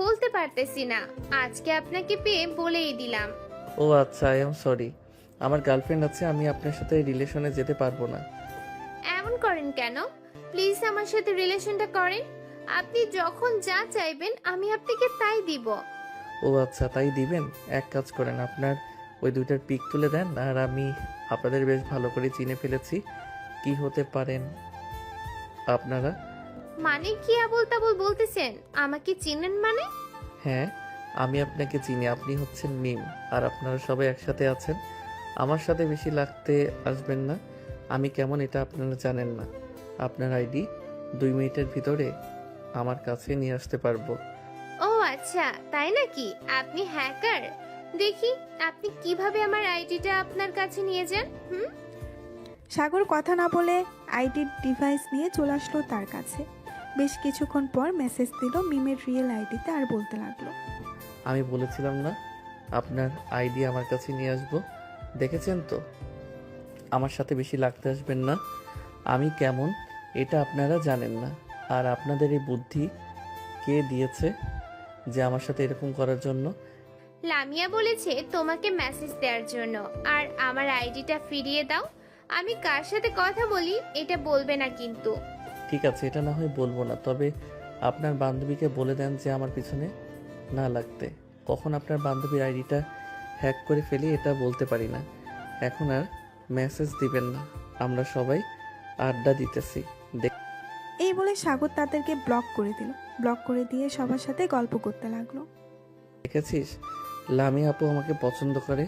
বলতে পারতেছি না। আজকে আপনাকে পেয়ে বলেই দিলাম। ও আচ্ছা, আই এম সরি। আমার গার্লফ্রেন্ড আছে, আমি আপনার সাথে রিলেশনে যেতে পারবো না। এমন করেন কেন? প্লিজ আমার সাথে রিলেশনটা করেন। আপনি যখন যা চাইবেন আমি আপনাকে তাই দিব। ও আচ্ছা, তাই দিবেন? এক কাজ করেন, আপনার ওই দুইটার পিক তুলে দেন, আর আমি আপনাদের বেশ ভালো করে চিনে ফেলেছি। কি হতে পারেন আপনারা? মানে কি আবল তাবল বলতেছেন? আমাকে চিনেন মানে? হ্যাঁ, আমি আপনাকে চিনি। আপনি হচ্ছেন মিম, আর আপনারা সবাই একসাথে আছেন। আমার সাথে বেশি লাগতে আসবেন না। আমি কেমন এটা আপনারা জানেন না। আপনার আইডি 2 মিনিটের ভিতরে আমার কাছে নিয়ে আসতে পারবো। ও আচ্ছা, তাই নাকি? আপনি হ্যাকার? দেখি আপনি কিভাবে আমার আইডিটা আপনার কাছে নিয়ে যান। সাগর কথা না বলে আইডির ডিভাইস নিয়ে চলে আসলো তার কাছে। বেশ কিছুক্ষণ পর মেসেজ দিল মিমের রিয়েল আইডিতে, আর বলতে লাগলো, আমি বলেছিলাম না আপনার আইডি আমার কাছে নিয়ে আসবো? দেখেছেন তো? আমার সাথে বেশি লাগতে আসবেন না। আমি কেমন এটা আপনারা জানেন না। আর আপনাদের এই বুদ্ধি কে দিয়েছে যে আমার সাথে এরকম করার জন্য? লামিয়া বলেছে তোমাকে মেসেজ দেওয়ার জন্য। আর আমার আইডিটা ফিরিয়ে দাও। আমি কার সাথে কথা বলি এটা বলবে না কিন্তু। ঠিক আছে, এটা না হয় বলবো না, তবে আপনার বান্ধবীকে বলে দেন যে আমার পিছনে না লাগতে। কখন আপনার বান্ধবীর আইডিটা হ্যাক করে ফেলি এটা বলতে পারি না। এখন আর মেসেজ দিবেন না, আমরা সবাই আড্ডা দিতেছি। এই বলে সাগর তাদেরকে ব্লক করে দিল। ব্লক করে দিয়ে সবার সাথে গল্প করতে লাগলো। দেখেছিস, লামি আপু আমাকে পছন্দ করে।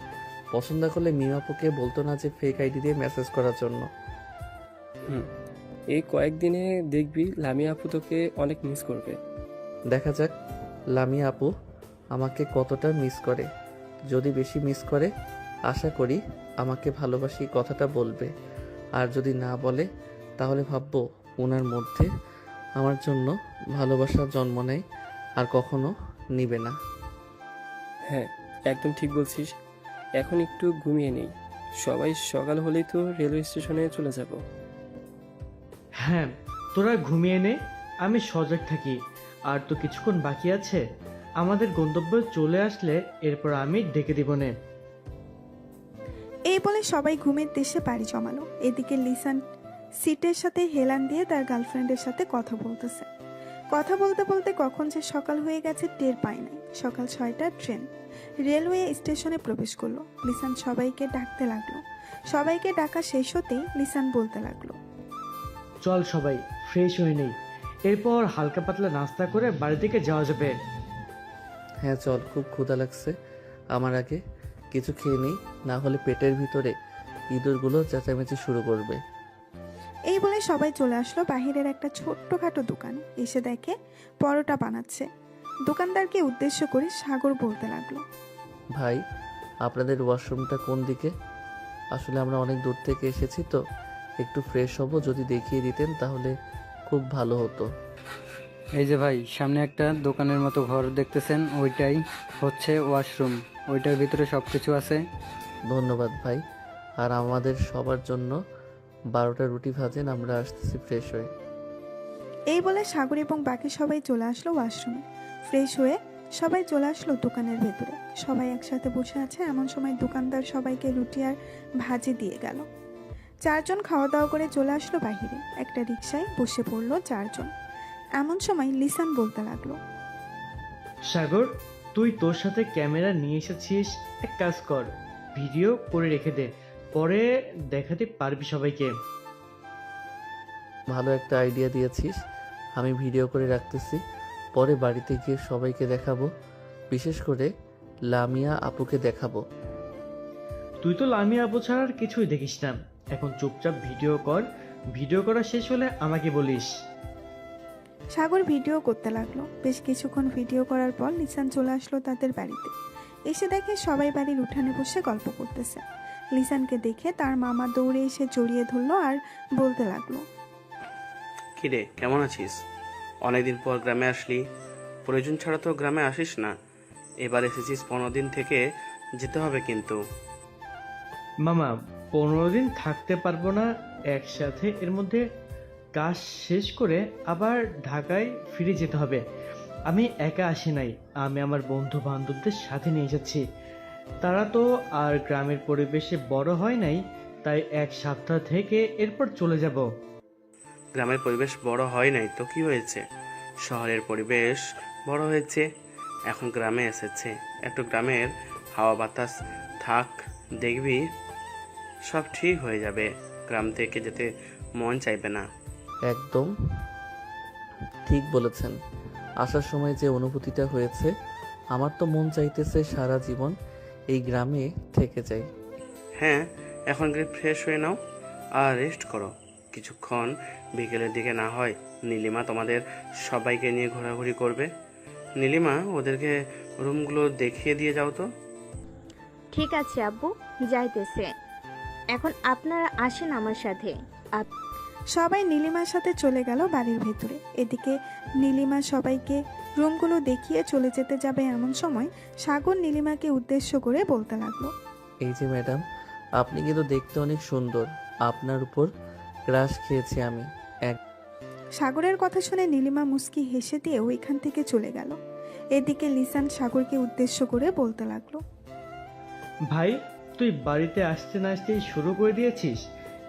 পছন্দ করলে মিম আপুকে বলতো না যে ফেক আইডি দিয়ে মেসেজ করার জন্য। এই কয়েকদিনে দেখবি লামিয়া আপু তোকে অনেক মিস করবে। দেখা যাক লামি আপু আমাকে কতটা মিস করে। যদি বেশি মিস করে আশা করি আমাকে ভালোবাসি কথাটা বলবে। আর যদি না বলে তাহলে ভাববো ওনার মধ্যে আমার জন্য ভালোবাসা জন্ম নেয় আর কখনো নিবে না। হ্যাঁ, একদম ঠিক বলছিস। এখন একটু ঘুমিয়ে নেই, সবাই সকাল হলেই তো রেলওয়ে স্টেশনে চলে যাব। হ্যাঁ, তোরা ঘুমিয়ে নে, আমি সজাগ থাকি। আর তো কিছুক্ষণ বাকি আছে। আমাদের গন্তব্যে চলে আসলে এরপর আমি ডেকে দিব নে। এই বলে সবাই ঘুমের দেশে পাড়ি জমালো। এদিকে লিসান সিটের সাথে হেলান দিয়ে তার গার্লফ্রেন্ডের সাথে কথা বলতেছে। কথা বলতে বলতে কখন যে সকাল হয়ে গেছে টের পায় নাই। সকাল 6টার ট্রেন রেলওয়ে স্টেশনে প্রবেশ করলো। লিসান সবাইকে ডাকতে লাগলো। সবাইকে ডাকা শেষ হতেই লিসান বলতে লাগলো, চল সবাই ফ্রেশ হয়ে নেই, এরপর হালকা পাতলা নাস্তা করে বাড়ি থেকে যাওয়া যাবে। হ্যাঁ চল, খুব ক্ষুধা লাগছে। আমার আগে কিছু খেয়ে নিই, না হলে পেটের ভিতরে ইঁদুরগুলো চেঁচামেচি শুরু করবে। এই বলে সবাই চলে আসলো বাহিরের একটা ছোট্টখাটো দোকান। এসে দেখে পরোটা বানাচ্ছে। দোকানদারকে উদ্দেশ্য করে সাগর বলতে লাগলো, ভাই, আপনাদের ওয়াশরুমটা কোন দিকে? আসলে আমরা অনেক দূর থেকে এসেছি তো, একটু ফ্রেশ হব, যদি দেখিয়ে দিতেন তাহলে খুব ভালো হতো। এই যে ভাই, সামনে একটা দোকানের মতো ঘর দেখতেছেন, ওইটাই হচ্ছে ওয়াশরুম। ওইটার ভিতরে সব কিছু আছে। ধন্যবাদ ভাই। আর আমাদের সবার জন্য 12টা রুটি ভাজেন, আমরা আসতেছি ফ্রেশ হয়ে। এই বলে সাগর এবং বাকি সবাই চলে আসলো ওয়াশরুমে। ফ্রেশ হয়ে সবাই চলে আসলো দোকানের ভেতরে। সবাই একসাথে বসে আছে, এমন সময় দোকানদার সবাইকে রুটি আর ভাজি দিয়ে গেল। 4 জন খাওয়া দাওয়া করে চলে আসলো বাহিরে। একটা রিকশায় বসে পড়লো 4 জন। এমন সময় লিসান বলতে লাগলো, সাগর, তুই তোর সাথে ক্যামেরা নিয়ে এসেছিস, এক কাজ কর, ভিডিও করে রেখে দে, পরে দেখাতে পারবি সবাইকে। ভালো একটা আইডিয়া দিয়েছিস, আমি ভিডিও করে রাখতেছি, পরে বাড়িতে গিয়ে সবাইকে দেখাবো, বিশেষ করে লামিয়া আপুকে দেখাবো। তুই তো লামিয়া আপু ছাড়া আর কিছুই দেখিস না, এখন চুপচাপ ভিডিও কর, ভিডিও করা শেষ হলে আমাকে বলিস। সাগর ভিডিও করতে লাগলো। বেশ কিছুক্ষণ ভিডিও করার পর লিসান চলে আসলো তাদের বাড়িতে। এসে দেখে সবাই বাড়ির উঠানে বসে গল্প করতেছে। লিসানকে দেখে তার মামা দৌড়ে এসে জড়িয়ে ধরলো আর বলতে লাগলো, কিরে, কেমন আছিস? অনেকদিন পর গ্রামে আসলি, প্রয়োজন ছাড়া তো গ্রামে আসিস না, এবার এসেছিস 15 দিন থেকে যেতে হবে কিন্তু। মামা, 15 দিন থাকতে পারবো না একসাথে, এর মধ্যে কাজ শেষ করে আবার ঢাকায় ফিরে যেতে হবে। আমি একা আসি নাই, আমি আমার বন্ধু বান্ধবদের সাথে নিয়ে যাচ্ছি। তারা তো আর গ্রামের পরিবেশে বড় হয় নাই, তাই 1 সপ্তাহ থেকে এরপর চলে যাব। গ্রামের পরিবেশ বড় হয় নাই তো কি হয়েছে, শহরের পরিবেশ বড় হয়েছে, এখন গ্রামে এসেছে, একটু গ্রামের হাওয়া বাতাস থাক, দেখবি সব ঠিক হয়ে যাবে, গ্রাম থেকে যেতে মন চাইবে না। একদম ঠিক বলেছেন। আসার সময় যে অনুভূতিটা হয়েছে, আমার তো মন চাইতেছে সারা জীবন এই গ্রামে থেকে যাই। হ্যাঁ, এখন গিয়ে ফ্রেশ হয়ে নাও আর রেস্ট করো কিছুক্ষণ, বিকেলের দিকে না হয় নীলিমা তোমাদের সবাইকে নিয়ে ঘোরাঘুরি করবে। নীলিমা, ওদেরকে রুমগুলো দেখিয়ে দিয়ে যাও তো। ঠিক আছে আব্বু, যাইতেছে। এখন আপনারা আসেন আমার সাথে। সবাই নীলিমার সাথে চলে গেল বাড়ির ভেতরে। এদিকে নীলিমা সবাইকে রুমগুলো দেখিয়ে চলে যেতে যাবে, এমন সময় সাগর নীলিমাকে উদ্দেশ্য করে বলতে লাগলো, এই যে ম্যাডাম, আপনি কিন্তু দেখতে অনেক সুন্দর, আপনার উপর ক্রাশ খেয়েছি আমি। সাগরের কথা শুনে নীলিমা মুস্কি হেসে দিয়ে ওইখান থেকে চলে গেল। এদিকে লিসান সাগরকে উদ্দেশ্য করে বলতে লাগলো, ভাই, তুই বাড়িতে আসতে না আসতেই শুরু করে দিয়েছিস,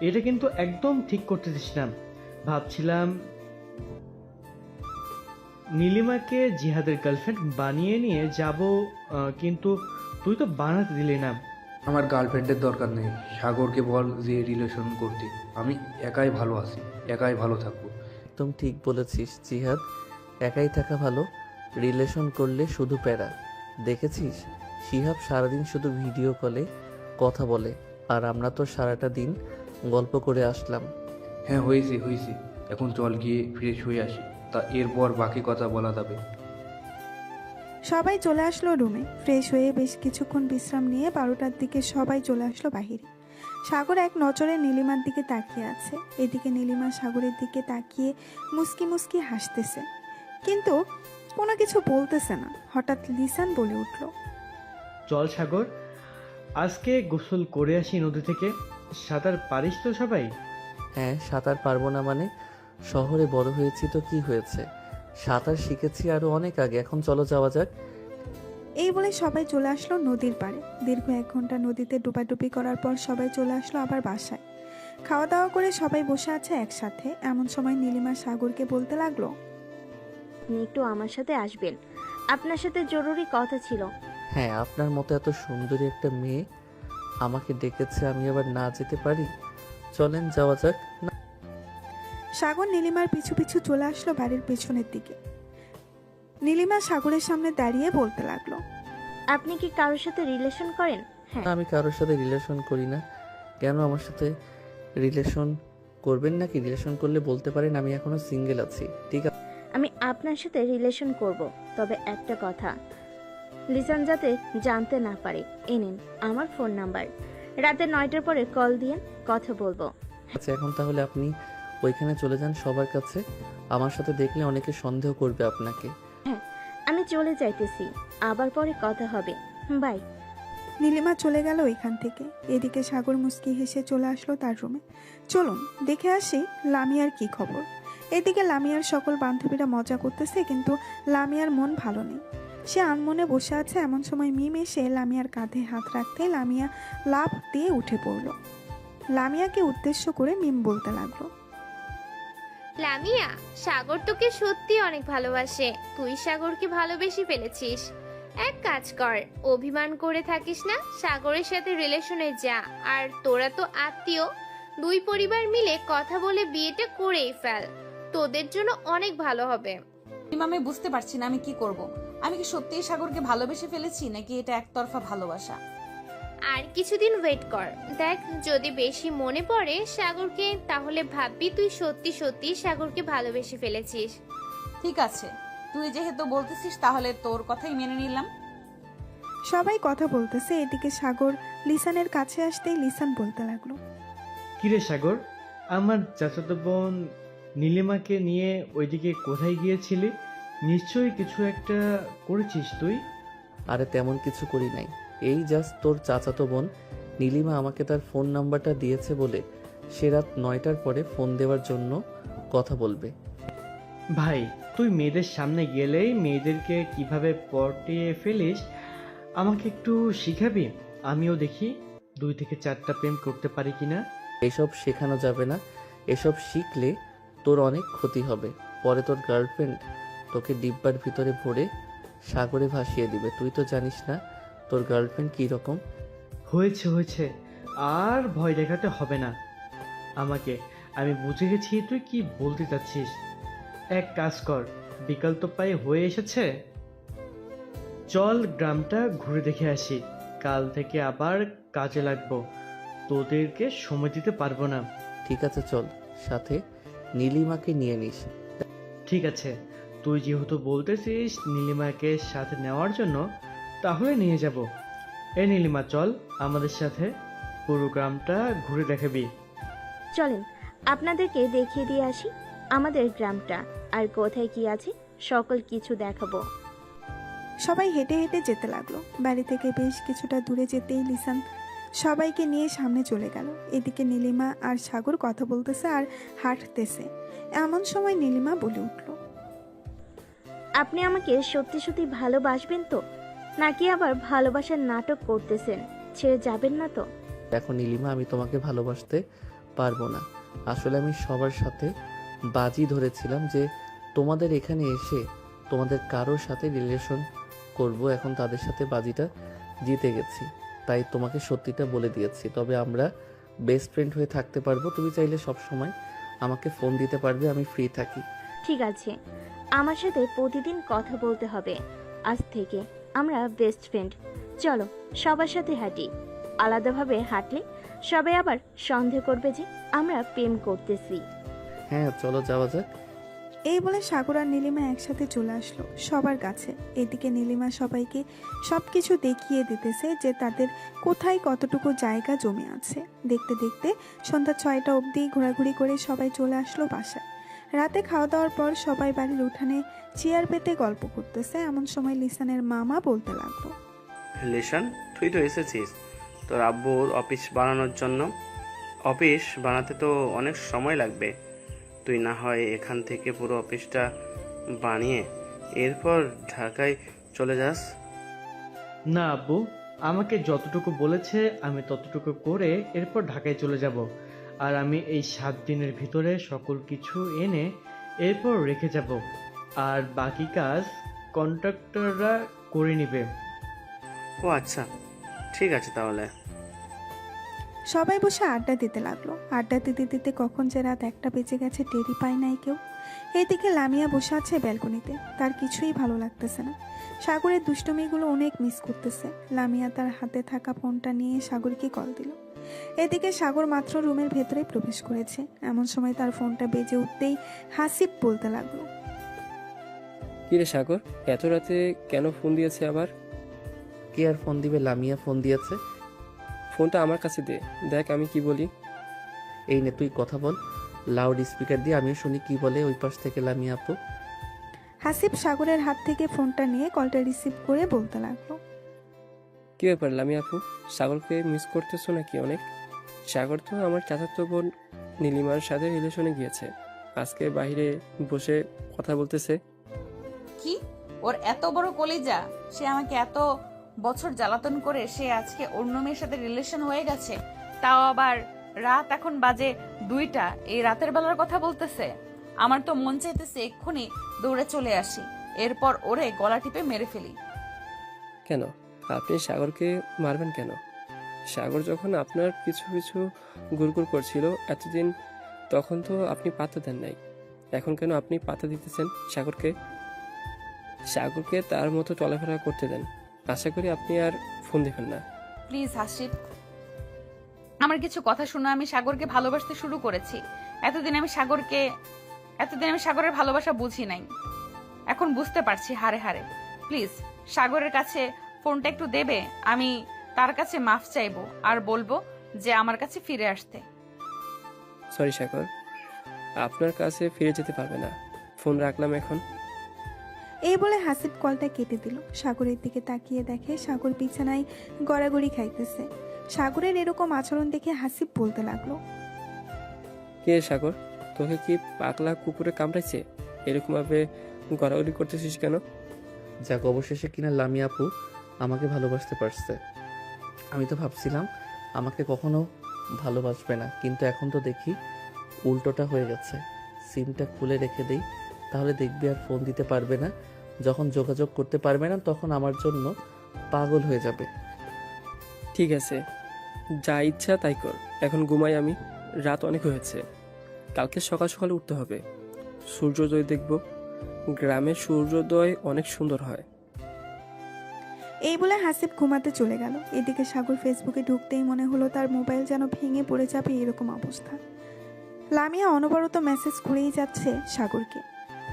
এটা কিন্তু একদম ঠিক করতেছিস না। ভাবছিলাম নীলিমাকে জিহাদের গার্লফ্রেন্ড বানিয়ে নিয়ে যাব, কিন্তু তুই তো বানাতে দিলি না। আমার গার্লফ্রেন্ডের দরকার নেই, সাগরকে বল যে রিলেশন করতে, আমি একাই ভালো আছি, একাই ভালো থাকবো। একদম ঠিক বলেছিস জিহাদ, একাই থাকা ভালো, রিলেশন করলে শুধু প্যারা। দেখেছিস শিহাব সারাদিন শুধু ভিডিও কলে কথা বলে, আর আমরা তো সারাটা দিন গল্প করে আসলাম। হ্যাঁ হয়েছে হয়েছে, এখন চল গিয়ে ফ্রেশ হয়ে আসি, তা এরপর বাকি কথা বলা যাবে। সবাই চলে আসলো রুমে। ফ্রেশ হয়ে বেশ কিছুক্ষণ বিশ্রাম নিয়ে 12টার দিকে সবাই চলে আসলো বাহিরে। সাগর এক নজরে নীলিমার দিকে তাকিয়ে আছে। এদিকে নীলিমা সাগরের দিকে তাকিয়ে মুস্কি মুস্কি হাসতেছে, কিন্তু কোনো কিছু বলতেছে না। হঠাৎ লিসান বলে উঠল, চল সাগর, আজকে গোসল করে আসি নদী থেকে। সাঁতার পারিস তো সবাই? হ্যাঁ, সাঁতার পারবো না মানে? শহরে বড় হয়েছি তো কি হয়েছে, সাঁতার শিখেছি আরো অনেক আগে, এখন চলো যাওয়া যাক। এই বলে সবাই চলে আসলো নদীর পাড়ে। দীর্ঘ 1 ঘন্টা নদীতে ডুবাডুবি করার পর সবাই চলে আসলো আবার বাসায়। খাওয়া দাওয়া করে সবাই বসে আছে একসাথে। এমন সময় নীলিমা সাগরকে বলতে লাগলো, আপনি একটু আমার সাথে আসবেন, আপনার সাথে জরুরি কথা ছিল। হ্যাঁ, আপনার মতো এত সুন্দরী একটা মেয়ে আমাকে ডেকেছে, আমি আবার না যেতে পারি? চলেন যাওয়া যাক। সাগর নীলিমার পিছু পিছু চলে আসলো বাড়ির পেছনের দিকে। নীলিমা সাগরের সামনে দাঁড়িয়ে বলতে লাগলো, আপনি কি কারোর সাথে রিলেশন করেন? হ্যাঁ। আমি কারোর সাথে রিলেশন করি না। কেন আমার সাথে রিলেশন করবেন নাকি? রিলেশন করলে বলতে পারেন আমি এখনো সিঙ্গেল আছি। ঠিক আছে, আমি আপনার সাথে রিলেশন করব, তবে একটা কথা, লিসান যাতে জানতে না পারে। এনেন আমার ফোন নাম্বার, রাতে 9টার পরে কল দিয়ে কথা বলবো। আচ্ছা এখন তাহলে আপনি ওইখানে চলে যান সবার কাছে। আমার সাথে দেখলে অনেকে সন্দেহ করবে আপনাকে। হ্যাঁ, আমি চলে যাইতেছি, আবার পরে কথা হবে, বাই। নীলিমা চলে গেল ওইখান থেকে। এদিকে সাগর মুস্কি হেসে চলে আসলো তার রুমে। চলুন দেখে আসি লামিয়ার কি খবর। এদিকে লামিয়ার সকল বান্ধবীরা মজা করতেছে, কিন্তু লামিয়ার মন ভালো নেই। সে আনমনে বসে আছে। এমন সময় মিম এসে লামিয়ার কাঁধে হাত রাখতে লামিয়া লাফ দিয়ে উঠে পড়ল। লামিয়াকে উদ্দেশ্য করে মিম বলতে লাগলো, লামিয়া, সাগর তোকে সত্যি অনেক ভালোবাসে। তুই সাগরকে ভালোবেসে ফেলেছিস। এক কাজ কর, অভিমান করে থাকিস না, সাগরের সাথে রিলেশনে যা। আর তোরা তো আত্মীয়, দুই পরিবার মিলে কথা বলে বিয়েটা করেই ফেল, তোদের জন্য অনেক ভালো হবে। আমি বুঝতে পারছি না আমি কি করব। আমি কি সত্যিই সাগরকে ভালোবেসে ফেলেছি নাকি এটা একতরফা ভালোবাসা? আর কিছুদিন ওয়েট কর, দেখ যদি বেশি মনে পড়ে সাগরকে, তাহলে ভাববি তুই সত্যি সত্যি সাগরকে ভালোবেসে ফেলেছিস। ঠিক আছে, তুই যেহেতু বলতেছিস তাহলে তোর কথাই মেনে নিলাম। সবাই কথা বলতেছে। এদিকে সাগর লিসানের কাছে আসতেই লিসান বলতে লাগলো, কিরে সাগর, আমার চাচাতো বোন নীলিমাকে নিয়ে ওইদিকে কোথায় গিয়েছিলি? নিশ্চয়ই কিছু একটা করেছিস তুই। আরে তেমন কিছু করি নাই, এই জাস্ট তোর চাচাতো বোন নীলিমা আমাকে তার ফোন নাম্বারটা দিয়েছে বলে সে রাত 9টার পরে ফোন দেওয়ার জন্য কথা বলবে। ভাই, তুই মেয়েদের সামনে গেলেই মেয়েদেরকে কিভাবে পটিয়ে ফেলিস আমাকে একটু শিখাবি? আমিও দেখি 2 থেকে 4টা প্রেম করতে পারি কিনা। এসব শেখানো যাবে না, এসব শিখলে তোর অনেক ক্ষতি হবে। পরে তোর গার্লফ্রেন্ড তোকে ডিব্বার ভিতরে ভরে সাগরে ভাসিয়ে দিবে। তুই তো জানিস না তোর গার্লফ্রেন্ড কী রকম। হয়েছে হয়েছে, আর ভয় দেখাতে হবে না আমাকে। আমি বুঝে গেছি তুই কি বলতে চাচ্ছিস। এক কাজ কর, বিকাল তো প্রায় হয়ে এসেছে, চল গ্রামটা ঘুরে দেখে আসি। কাল থেকে আবার কাজে লাগবো, তোদেরকে সময় দিতে পারবো না। ঠিক আছে চল, সাথে নীলিমাকে নিয়ে নিস। ঠিক আছে, তুই যেহেতু বলতেছিস নীলিমাকে সাথে নেওয়ার জন্য, তাহলে নিয়ে যাব। এই নীলিমা, চল আমাদের সাথে, পুরো গ্রামটা ঘুরে দেখাবি। চলেন আপনাদেরকে দেখিয়ে দিয়ে আসি আমাদের গ্রামটা, আর কোথায় কি আছে সকল কিছু দেখাবো। সবাই হেঁটে হেঁটে যেতে লাগলো। বাড়ি থেকে বেশ কিছুটা দূরে যেতেই লিসান সবাইকে নিয়ে সামনে চলে গেল। এদিকে নীলিমা আর সাগর কথা বলতেছে আর হাঁটতেছে। এমন সময় নীলিমা বলে উঠল, আপনি আমাকে সত্যি সত্যি ভালোবাসবেন তো, নাকি আবার ভালোবাসার নাটক করতেছেন? ছেড়ে যাবেন না তো? দেখো নীলিমা, আমি তোমাকে ভালোবাসতে পারবো না। আসলে আমি সবার সাথে বাজি ধরেছিলাম যে তোমাদের এখানে এসে তোমাদের কারোর সাথে রিলেশন করব। এখন তাদের সাথে বাজিটা জিতে গেছি, তাই তোমাকে সত্যিটা বলে দিয়েছি। তবে আমরা বেস্ট ফ্রেন্ড হয়ে থাকতে পারবো। তুমি চাইলে সব সময় আমাকে ফোন দিতে পারবে, আমি ফ্রি থাকি। ঠিক আছে, আমার সাথে প্রতিদিন কথা বলতে হবে। আজ থেকে আমরা বেস্ট ফ্রেন্ড। চলো সবার সাথে হাঁটি। আলাদাভাবে হাঁটলে সবাই আবার সন্দেহ করবে যে আমরা প্রেম করতেছি। হ্যাঁ চলো যাওয়া যাক। এই বলে সাগর আর নীলিমা একসাথে চলে আসলো সবার কাছে। এদিকে নীলিমা সবাইকে সবকিছু দেখিয়ে দিতেছে যে তাদের কোথায় কতটুকু জায়গা জমে আছে। দেখতে দেখতে সন্ধ্যা 6টা অবধি ঘোরাঘুরি করে সবাই চলে আসলো বাসায়। রাতে খাওয়া দাওয়ার পর সবাই বাড়ির উঠানে চেয়ার পেতে গল্প করতেছে। এমন সময় লিসানের মামা বলতে লাগলো, লিসান, তুই তো এসেছিস তোর আব্বুর অফিস বানানোর জন্য। অফিস বানাতে তো অনেক সময় লাগবে, তুই না হয় এখান থেকে পুরো অফিসটা বানিয়ে এরপর ঢাকায় চলে যাস। না আব্বু, আমাকে যতটুকু বলেছে আমি ততটুকু করে এরপর ঢাকায় চলে যাব। আর আমি এই 7 দিনের ভিতরে সকল কিছু এনে এরপর রেখে যাব, আর বাকি কাজ কন্ট্রাক্টররা করে নেবে। ও আচ্ছা, ঠিক আছে তাহলে। সবাই বসে আড্ডা দিতে লাগলো। আড্ডা দিতে দিতে কখন যে রাত 1টা বেজে গেছে টেরই পায় নাই কেউ। এইদিকে লামিয়া বসে আছে ব্যালকনিতে, তার কিছুই ভালো লাগতেছে না। সাগরের দুষ্টুমিগুলো অনেক মিস করতেছে। লামিয়া তার হাতে থাকা ফোনটা নিয়ে সাগরকে কল দিল। এদিকে সাগর মাত্র রুমের ভেতরে প্রবেশ করেছে, এমন সময় তার ফোনটা বেজে উঠতেই হাসিব বলতে লাগলো, কিরে সাগর, এত রাতে কেন ফোন দিয়েছে আবার? কে আর ফোন দিবে? লামিয়া ফোন দিয়েছে। ফোনটা আমার কাছে দে, দেখ আমি কি বলি। এই নে তুই কথা বল, লাউড স্পিকার দিয়ে আমিও শুনি কি বলে ওই পাশ থেকে লামিয়া আপু। হাসিব সাগরের হাত থেকে ফোনটা নিয়ে কলটা রিসিভ করে বলতে লাগলো, কি ব্যাপার লামিয়া আপু, সাগরকে মিস করতেছো নাকি অনেক? সাগর তো আমার চাচাতো বোন নীলিমার সাথে রিলেশনে গিয়েছে, আজকে বাইরে বসে কথা বলতেছে। কি ওর এত বড় কলিজা, সে আমাকে এত বছর জ্বালাতন করে সে আজকে অন্য মেয়ের সাথে রিলেশন হয়ে গেছে, তাও আবার রাত এখন বাজে 2টা, এই রাতের বেলার কথা বলতেছে। আমার তো মন চাইতেছে এক্ষুনি দৌড়ে চলে আসি, এরপর ওরে গলা টিপে মেরে ফেলি। কেন আপনি সাগরকে মারবেন কেন? সাগর যখন আপনার পিছু পিছু গুড়গুড় করছিল এতদিন, তখন তো আপনি পাত্তা দেন নাই, এখন কেন আপনি পাত্তা দিতেছেন সাগরকে? সাগরকে তার মতো চলাফেরা করতে দেন, আশা করি আপনি আর ফোন দিবেন না। প্লিজ হাসিব, আমার কিছু কথা শুনো। আমি সাগরকে ভালোবাসতে শুরু করেছি। এতদিন আমি সাগরের ভালোবাসা বুঝি নাই, এখন বুঝতে পারছি হারে হারে। প্লিজ সাগরের কাছে ফোনটা একটু দেবে? আমি তার কাছে মাফ চাইবো আর বলবো যে আমার কাছে ফিরে আসতে। সরি সাগর, আপনার কাছে ফিরে যেতে পারবে না, ফোন রাখলাম এখন। এই বলে হাসিব কলটা কেটে দিল। সাগরের দিকে তাকিয়ে দেখে সাগর বিছানায় গড়াগড়ি খাইতেছে। সাগরের এরকম আচরণ দেখে হাসিব বলতে লাগলো, কে সাগর, তোকে কি পাগলা কুকুরে কামড়াইছে? এরকম ভাবে গড়াগড়ি করতেছিস কেন? যাক, অবশেষে কিনা লামিয়া আপু আমাকে ভালোবাসতে পারছে। আমি তো ভাবছিলাম আমাকে কখনো ভালোবাসবে না, কিন্তু এখন তো দেখি উল্টোটা হয়ে গেছে। সিমটা খুলে রেখে দেই, তাহলে দেখবি আর ফোন দিতে পারবে না। যখন যোগাযোগ করতে পারবে না তখন আমার জন্য পাগল হয়ে যাবে। ঠিক আছে, যা ইচ্ছা তাই কর, এখন ঘুমাই আমি, রাত অনেক হয়েছে, কালকে সকাল সকালে উঠতে হবে, সূর্যোদয় দেখব। গ্রামের সূর্যোদয় অনেক সুন্দর হয়। এই বলে হাসিব ঘুমাতে চলে গেল। এদিকে সাগর ফেসবুকে ঢুকতেই মনে হলো তার মোবাইল যেন ভেঙে পড়ে যাবে এরকম অবস্থা। লামিয়া অনবরত মেসেজ করেই যাচ্ছে সাগরকে।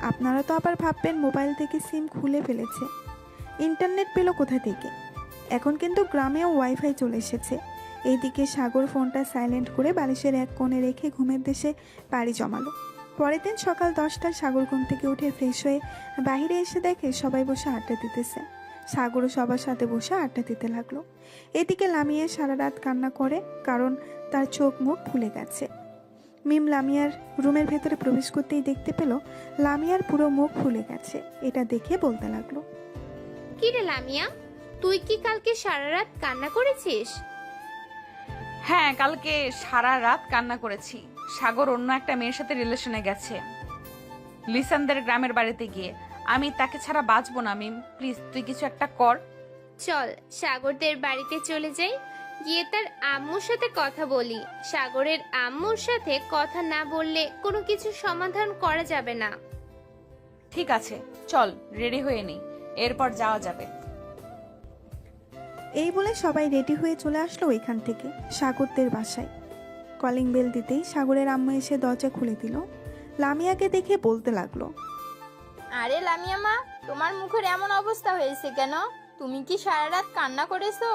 আপনারা তো আবার ভাববেন মোবাইল থেকে সিম খুলে ফেলেছে, ইন্টারনেট পেল কোথা থেকে? এখন কিন্তু গ্রামেও ওয়াইফাই চলে এসেছে। এইদিকে সাগর ফোনটা সাইলেন্ট করে বালিশের এক কোণে রেখে ঘুমের দেশে পাড়ি জমালো। পরের দিন সকাল 10টায় সাগর ঘুম থেকে উঠে ফ্রেশ হয়ে বাইরে এসে দেখে সবাই বসে আড্ডা দিতেছে। সাগরও সবার সাথে বসে আড্ডা দিতে লাগলো। এদিকে লামিয়া সারা রাত কান্না করে, কারণ তার চোখ মুখ ফুলে গেছে। মিম লামিয়ার রুমের ভেতরে প্রবেশ করতেই দেখতে পেল লামিয়ার পুরো মুখ ফুলে গেছে। এটা দেখে বলতে লাগলো, কি রে লামিয়া, তুই কি কালকে সারা রাত কান্না করেছিস? হ্যাঁ, কালকে সারা রাত কান্না করেছি। সাগর অন্য একটা মেয়ের সাথে রিলেশনে গেছে, লিসানদের গ্রামের বাড়িতে গিয়ে। আমি তাকে ছাড়া বাঁচবো না। মিম প্লিজ তুই কিছু একটা কর। চল সাগরদের বাড়িতে চলে যাই, গিয়ে তার আম্মুর সাথে কথা বলি। সাগরের আম্মুর সাথে কথা না বললে কোনো কিছু সমাধান করা যাবে না। ঠিক আছে, চল রেডি হয়ে নি, এরপর যাওয়া যাবে। এই বলে সবাই রেডি হয়ে চলে আসলো ওইখান থেকে সাগরদের বাসায়। কলিং বেল দিতেই সাগরের আম্মু এসে দরজা খুলে দিল। লামিয়াকে দেখে বলতে লাগলো, আরে লামিয়া মা, তোমার মুখের এমন অবস্থা হয়েছে কেন? তুমি কি সারা রাত কান্না করেছো?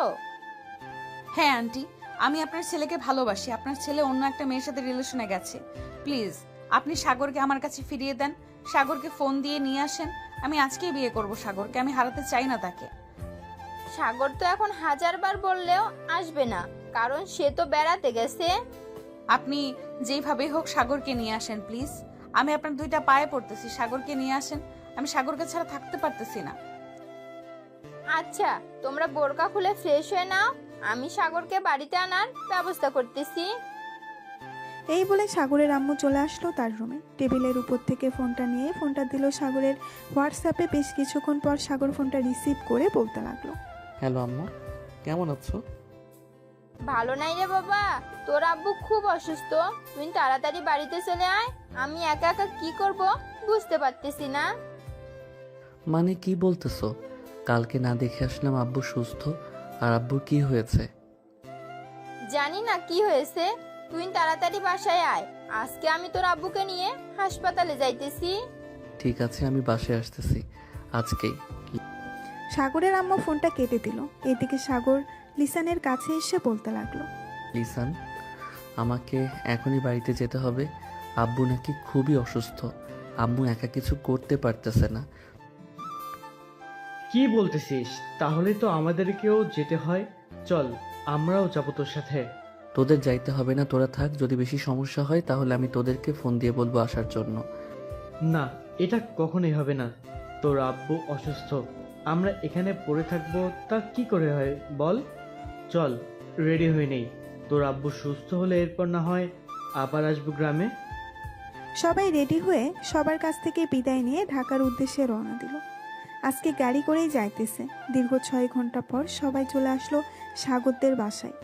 হ্যাঁ আন্টি, আমি আপনার ছেলেকে ভালোবাসি। আপনার ছেলে অন্য একটা মেয়ের সাথে রিলেশনে গেছে। প্লিজ আপনি সাগরকে আমার কাছে ফিরিয়ে দেন। সাগরকে ফোন দিয়ে নিয়ে আসেন। আমি আজকেই বিয়ে করব সাগরকে, আমি হারাতে চাই না তাকে। সাগর তো এখন 1000 বার বললেও আসবে না, কারণ সে তো বেড়াতে গেছে। আপনি যেইভাবেই হোক সাগরকে নিয়ে আসেন প্লিজ। আমি আপনার 2টা পায়ে পড়তেছি, সাগরকে নিয়ে আসেন। আমি সাগরকে ছাড়া থাকতে পারতেছি না। আচ্ছা, তোমরা বোরকা খুলে ফ্রেশ হয়ে নাও, আমি সাগরকে বাড়িতে আনার ব্যবস্থা করতেছি। এই বলে সাগরের আম্মু চলে আসলো তার রুমে। টেবিলের উপর থেকে ফোনটা নিয়ে ফোনটা দিল সাগরের হোয়াটসঅ্যাপে। বেশ কিছুক্ষণ পর সাগর ফোনটা রিসিভ করে বলতে লাগলো, হ্যালো আম্মু, কেমন আছো? ভালো নাই রে বাবা, তোর আব্বু খুব অসুস্থ, তুই তাড়াতাড়ি বাড়িতে চলে আয়। আমি একা একা কি করব বুঝতে পারতেছি না। মানে কি বলতেছো? কালকে না দেখে আসলাম আব্বু সুস্থ, আর আব্বুর কি হয়েছে? জানি না কি হয়েছে, তুই তাড়াতাড়ি বাসায় আয়। আজকে আমি তোর আব্বুকে নিয়ে হাসপাতালে যাইতেছি। ঠিক আছে, আমি বাসায় আসতেছি আজকেই। সাগরের আম্মু ফোনটা কেটে দিল। এদিকে সাগর লিসানের কাছে এসে বলতে লাগলো, লিসান, আমাকে এখনই বাড়িতে যেতে হবে। আব্বু নাকি খুবই অসুস্থ, আম্মু একা কিছু করতে পারতেছে না। কি বলতেছিস? তাহলে তো আমাদেরকেও যেতে হয়। চল, আমরাও যাবো তোর সাথে। তোদের যাইতে হবে না, তোরা থাক। যদি বেশি সমস্যা হয় তাহলে আমি তোদেরকে ফোন দিয়ে বলবো আসার জন্য। না, এটা কখনোই হবে না। তোর আব্বু অসুস্থ, আমরা এখানে পড়ে থাকবো তা কি করে হয় বল? চল, রেডি হয়ে নেই। তোর আব্বু সুস্থ হলে এরপর না হয় আবার আসবো গ্রামে। সবাই রেডি হয়ে সবার কাছ থেকে বিদায় নিয়ে ঢাকার উদ্দেশ্যে রওনা দিল। আজকে গাড়ি করেই যাইতেছে। দীর্ঘ 6 ঘন্টা পর সবাই চলে আসলো সাগরদের বাসায়।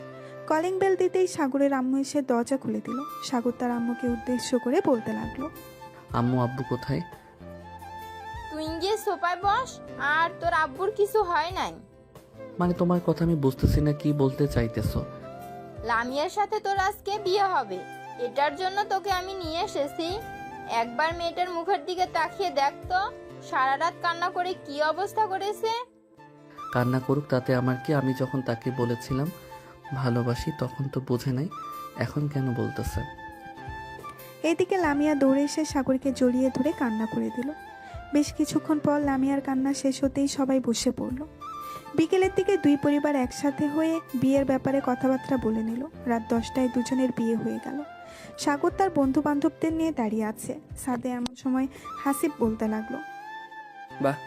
কলিং বেল দিতেই সাগরের আম্মু এসে দরজা খুলে দিল। সাগর তার আম্মুকে উদ্দেশ্য করে বলতে লাগলো, আম্মু আব্বু কোথায়? তুই গিয়ে সোফায় বস, আর তোর আব্বুর কিছু হয় নাই। মানে তোমার কথা আমি বুঝতেছি না, কি বলতে চাইতেছো? লামিয়ার সাথে তোর আজকে বিয়ে হবে, এটার জন্য তোকে আমি নিয়ে এসেছি। একবার মেয়েটার মুখের দিকে তাকিয়ে দেখ তো, সারা রাত কান্না করে কি অবস্থা করেছে। কান্না করুক, তাতে আমার কি? আমি যখন তাকে বলেছিলাম ভালোবাসি তখন তো বোঝে নাই, এখন কেন বলতেছে? এদিকে লামিয়া দৌড়ে এসে সাগরকে জড়িয়ে ধরে কান্না করে দিল। বেশ কিছুক্ষণ পর লামিয়ার কান্না শেষ হতেই সবাই বসে পড়ল। বিকেলের দিকে দুই পরিবার একসাথে হয়ে বিয়ের ব্যাপারে কথাবার্তা বলে নিল। রাত 10টায় দুজনের বিয়ে হয়ে গেল। সাগর তার বন্ধু বান্ধবদের নিয়ে দাঁড়িয়ে আছে। সাদে এমন সময় হাসিব বলতে লাগলো, বাহ,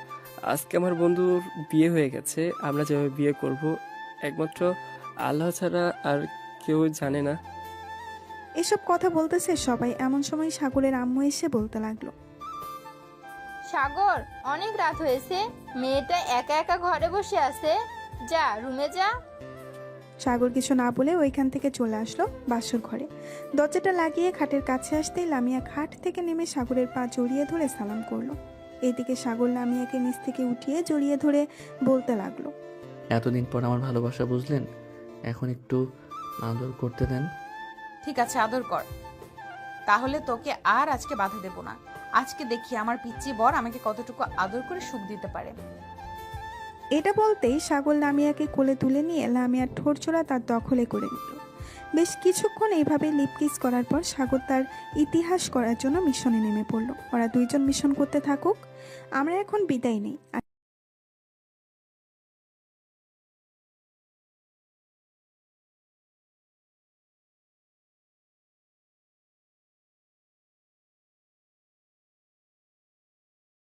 আজকে আমার বন্ধুর বিয়ে হয়ে গেছে। আমরা যেভাবে বিয়ে করব একমাত্র আল্লাহ ছাড়া আর কেউ জানে না। এসব কথা বলতেছে সবাই। এমন সময় সাগরের আম্মু এসে বলতে লাগলো, সাগর, অনেক রাত হয়েছে, মেয়েটা একা একা ঘরে বসে আছে, যা রুমে যা। সাগর কিছু না বলে ওইখান থেকে চলে আসলো বাসর ঘরে। দরজাটা লাগিয়ে খাটের কাছে আসতেই লামিয়া খাট থেকে নেমে সাগরের পা জড়িয়ে ধরে সালাম করলো। এদিকে সাগর লামিয়াকে নিচ থেকে উঠিয়ে জড়িয়ে ধরে বলতে লাগলো, এতদিন পর আমার ভালোবাসা বুঝলেন, এখন একটু আদর করতে দেন। ঠিক আছে, আদর কর। তাহলে তোকে আর আজকে বাধা দেব না। আজকে দেখি আমার পিচ্চি বর আমাকে কতটুকু আদর করে সুখ দিতে পারে। এটা বলতেই সাগর লামিয়াকে কোলে তুলে নিয়ে লামিয়ার ঠোঁটজোড়া তার দখলে করে নিল। বেশ কিছুক্ষণ এইভাবে লিপকিস করার পর সাগর তার ইতিহাস করার জন্য মিশনে নেমে পড়ল। ওরা দুইজন মিশন করতে থাকুক। আমরা এখন বিদায় নেই।